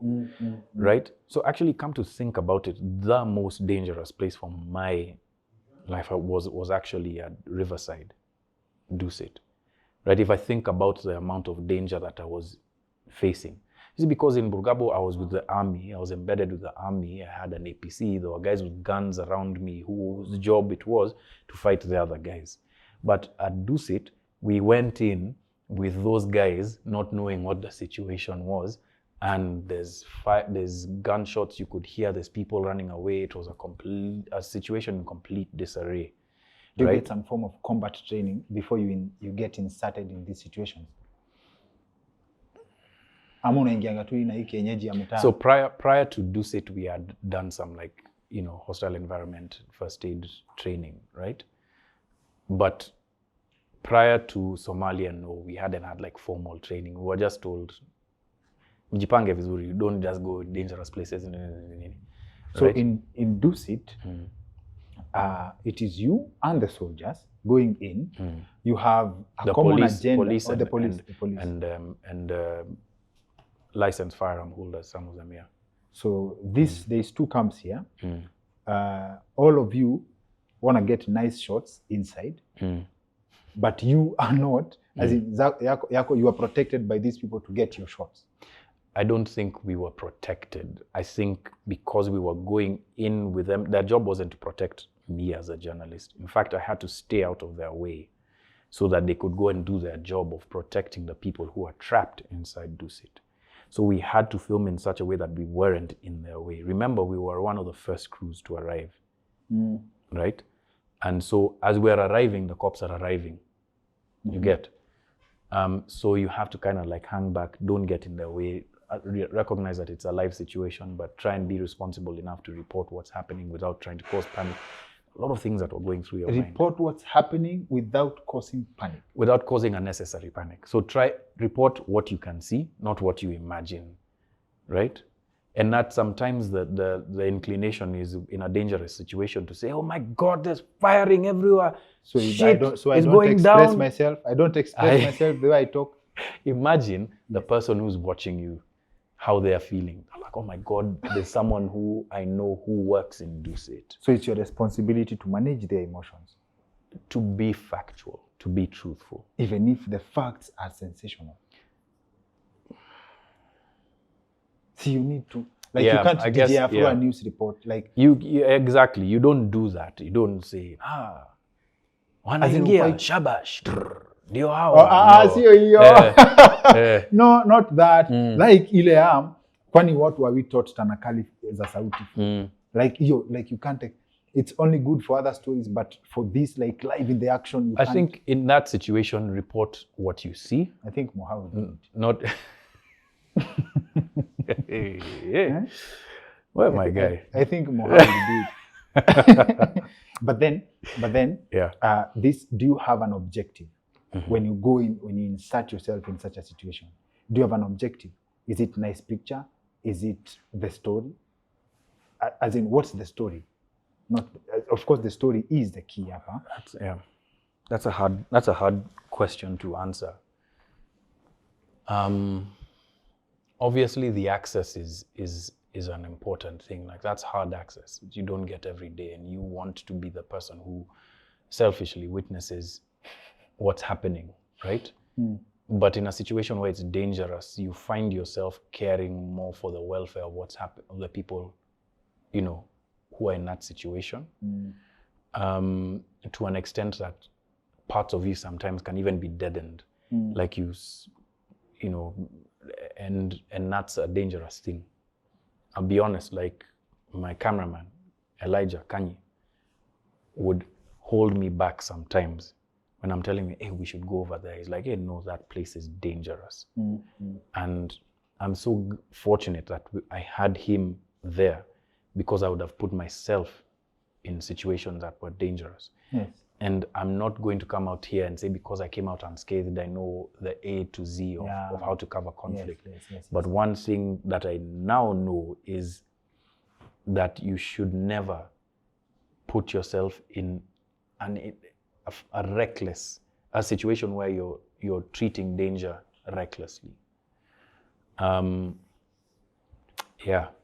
right? So actually, come to think about it, the most dangerous place for my life was actually at Riverside, Dusit, right? If I think about the amount of danger that I was facing. You see, because in Burgabo, I was with the army, I was embedded with the army, I had an APC, there were guys with guns around me whose job it was to fight the other guys. But at Dusit, we went in with those guys not knowing what the situation was, and there's gunshots you could hear, there's people running away. It was a situation in complete disarray. Do you get some form of combat training before you get inserted in these situations? So prior to Dusit, we had done some hostile environment first aid training, right? But prior to Somalia, no, we hadn't had like formal training. We were just told, mjipange vizuri, don't just go dangerous places. So in Dusit, it is you and the soldiers going in. You have a common agenda, or the police, and licensed firearm holders, some of them, yeah. So there's two camps here. All of you want to get nice shots inside, but you are not, as in Yako, you are protected by these people to get your shots. I don't think we were protected. I think because we were going in with them, their job wasn't to protect me as a journalist. In fact, I had to stay out of their way so that they could go and do their job of protecting the people who are trapped inside Dusit. So we had to film in such a way that we weren't in their way. Remember, we were one of the first crews to arrive, right? And so as we're arriving, the cops are arriving. You get? So you have to kind of like hang back, don't get in their way, recognize that it's a live situation, but try and be responsible enough to report what's happening without trying to cause panic. A lot of things that were going through your mind. Report what's happening without causing panic. Without causing unnecessary panic. So report what you can see, not what you imagine, right? And that sometimes the inclination is in a dangerous situation to say, oh my God, there's firing everywhere. So shit I is don't going express down. myself. I don't express myself the way I talk. Imagine the person who's watching you, how they are feeling. I'm like, oh my God, there's someone who I know who works in Dusit. So it's your responsibility to manage their emotions. To be factual, to be truthful. Even if the facts are sensational. See, you need to, like, you can't DJ Afro a news report. Like you exactly, you don't do that. You don't say, wanaingia shabash. Ndio hao. Sio hiyo. No, not that. Like ile kwani what were we taught tanakali za sauti? Like you can't take, it's only good for other stories, but for this, like live in the action, you can't. I think in that situation, report what you see. I think Mohammed did. Not. Hey. Well, my guy. I think Mohammed did. But then, do you have an objective when you go in, when you insert yourself in such a situation? Do you have an objective? Is it nice picture? Is it the story? As in, what's the story? Not, of course, the story is the key. That's a hard question to answer. Obviously, the access is an important thing. Like, that's hard access. You don't get every day, and you want to be the person who selfishly witnesses what's happening, right? But in a situation where it's dangerous, you find yourself caring more for the welfare of what's happening, of the people, who are in that situation. To an extent that parts of you sometimes can even be deadened, like and that's a dangerous thing. I'll be honest, like my cameraman, Elijah Kanyi, would hold me back sometimes when I'm telling him, hey, we should go over there. He's like, hey, no, that place is dangerous. And I'm so fortunate that I had him there, because I would have put myself in situations that were dangerous. Yes. And I'm not going to come out here and say, because I came out unscathed, I know the A to Z of how to cover conflict. Yes. But one thing that I now know is that you should never put yourself in a situation where you're treating danger recklessly.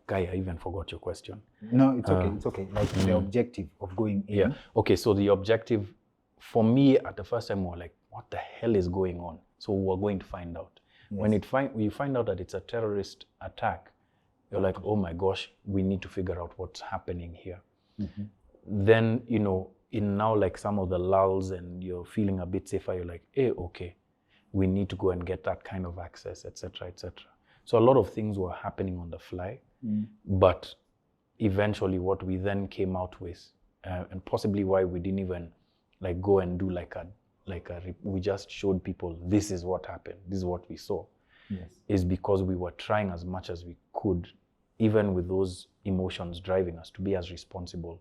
Guy, I even forgot your question. No, it's okay. Like the objective of going in. Yeah. Okay, so the objective for me at the first time were like, what the hell is going on? So we're going to find out. Yes. When you find out that it's a terrorist attack, you're like, oh my gosh, we need to figure out what's happening here. Then, in now like some of the lulls and you're feeling a bit safer, you're like, hey, okay, we need to go and get that kind of access, etc., etc. So a lot of things were happening on the fly, but eventually what we then came out with, and possibly why we didn't even like go and do we just showed people, this is what happened, this is what we saw, is because we were trying as much as we could, even with those emotions driving us, to be as responsible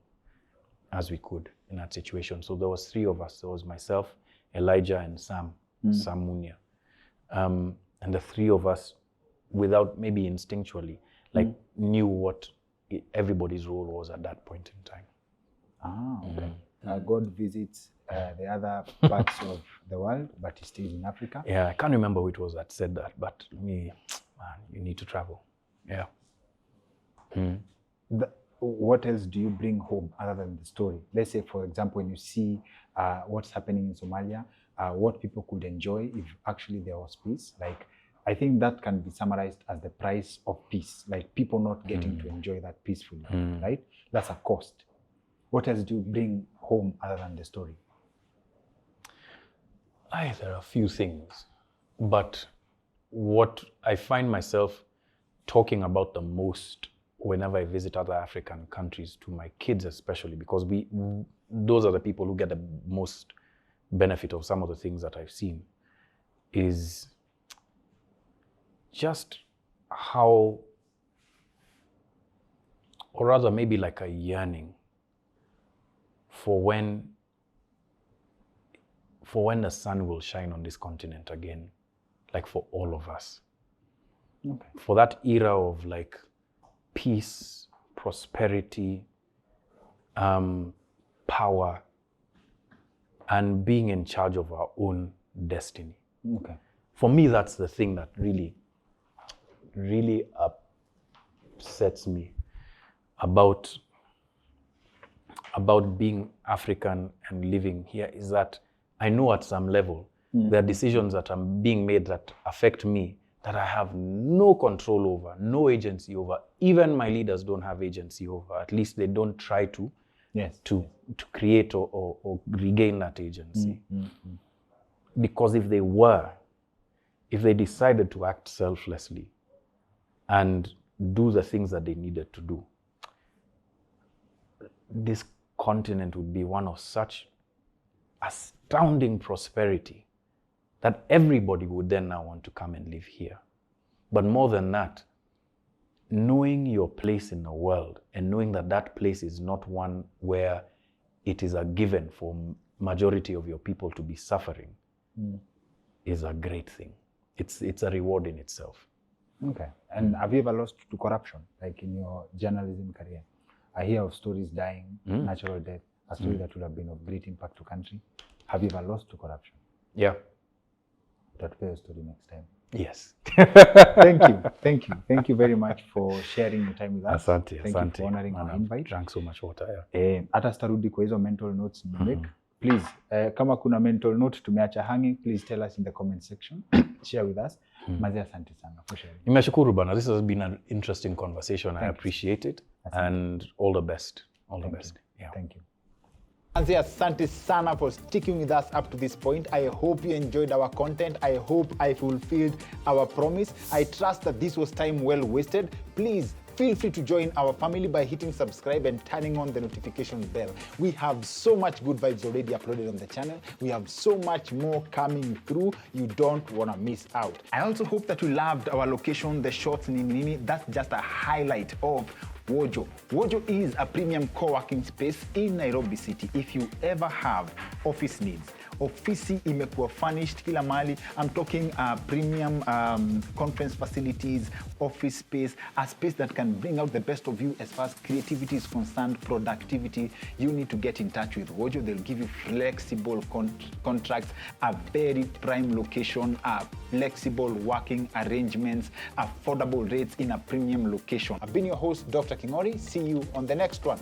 as we could in that situation. So there was 3 of us. There was myself, Elijah and Sam Munya. And the three of us, without maybe instinctually, like knew what everybody's role was at that point in time. Ah, okay. God visits the other parts of the world, but he stays in Africa. Yeah, I can't remember who it was that said that, but man, you need to travel. Yeah. What else do you bring home other than the story? Let's say, for example, when you see what's happening in Somalia, what people could enjoy if actually there was peace. Like, I think that can be summarized as the price of peace, like people not getting to enjoy that peacefully, right? That's a cost. What else do you bring home other than the story? There are a few things, but what I find myself talking about the most whenever I visit other African countries, to my kids especially, because those are the people who get the most benefit of some of the things that I've seen, is just how, or rather maybe like a yearning for when the sun will shine on this continent again, like for all of us. Okay. For that era of like peace, prosperity, power, and being in charge of our own destiny. Okay. For me, that's the thing that really, really upsets me about being African and living here, is that I know at some level there are decisions that are being made that affect me that I have no control over, no agency over. Even my leaders don't have agency over. At least they don't try to create or regain that agency. Because if they decided to act selflessly and do the things that they needed to do, this continent would be one of such astounding prosperity that everybody would then now want to come and live here. But more than that, knowing your place in the world and knowing that that place is not one where it is a given for majority of your people to be suffering is a great thing. It's a reward in itself. Okay. And have you ever lost to corruption, like in your journalism career? I hear of stories dying, natural death, a story that would have been of great impact to country. Have you ever lost to corruption? Yeah. That will be a story next time. Yes. Thank you very much for sharing your time with us. Asante. Thank you for honoring our invite. Drank so much water. Hata sitarudi kwa hizo mental notes nimemake. Please, kama kuna mental note tumeacha hanging, please tell us in the comment section. Share with us. Mazi, asante sana for sharing. Nimeshukuru bana. This has been an interesting conversation. I appreciate it. And all the best. All the best. Yeah. Thank you. Manzi, asante sana for sticking with us up to this point. I hope you enjoyed our content. I hope I fulfilled our promise. I trust that this was time well wasted. Please feel free to join our family by hitting subscribe and turning on the notification bell. We have so much good vibes already uploaded on the channel. We have so much more coming through. You don't want to miss out. I also hope that you loved our location, the shots Nini. That's just a highlight of Wojo. Wojo is a premium co-working space in Nairobi City. If you ever have office needs, ofisi imekuwa furnished kila mahali. I'm talking premium conference facilities, office space, a space that can bring out the best of you as far as creativity is concerned, productivity. You need to get in touch with Wojo. They'll give you flexible contracts, a very prime location, flexible working arrangements, affordable rates in a premium location. I've been your host, Dr. Kingori. See you on the next one.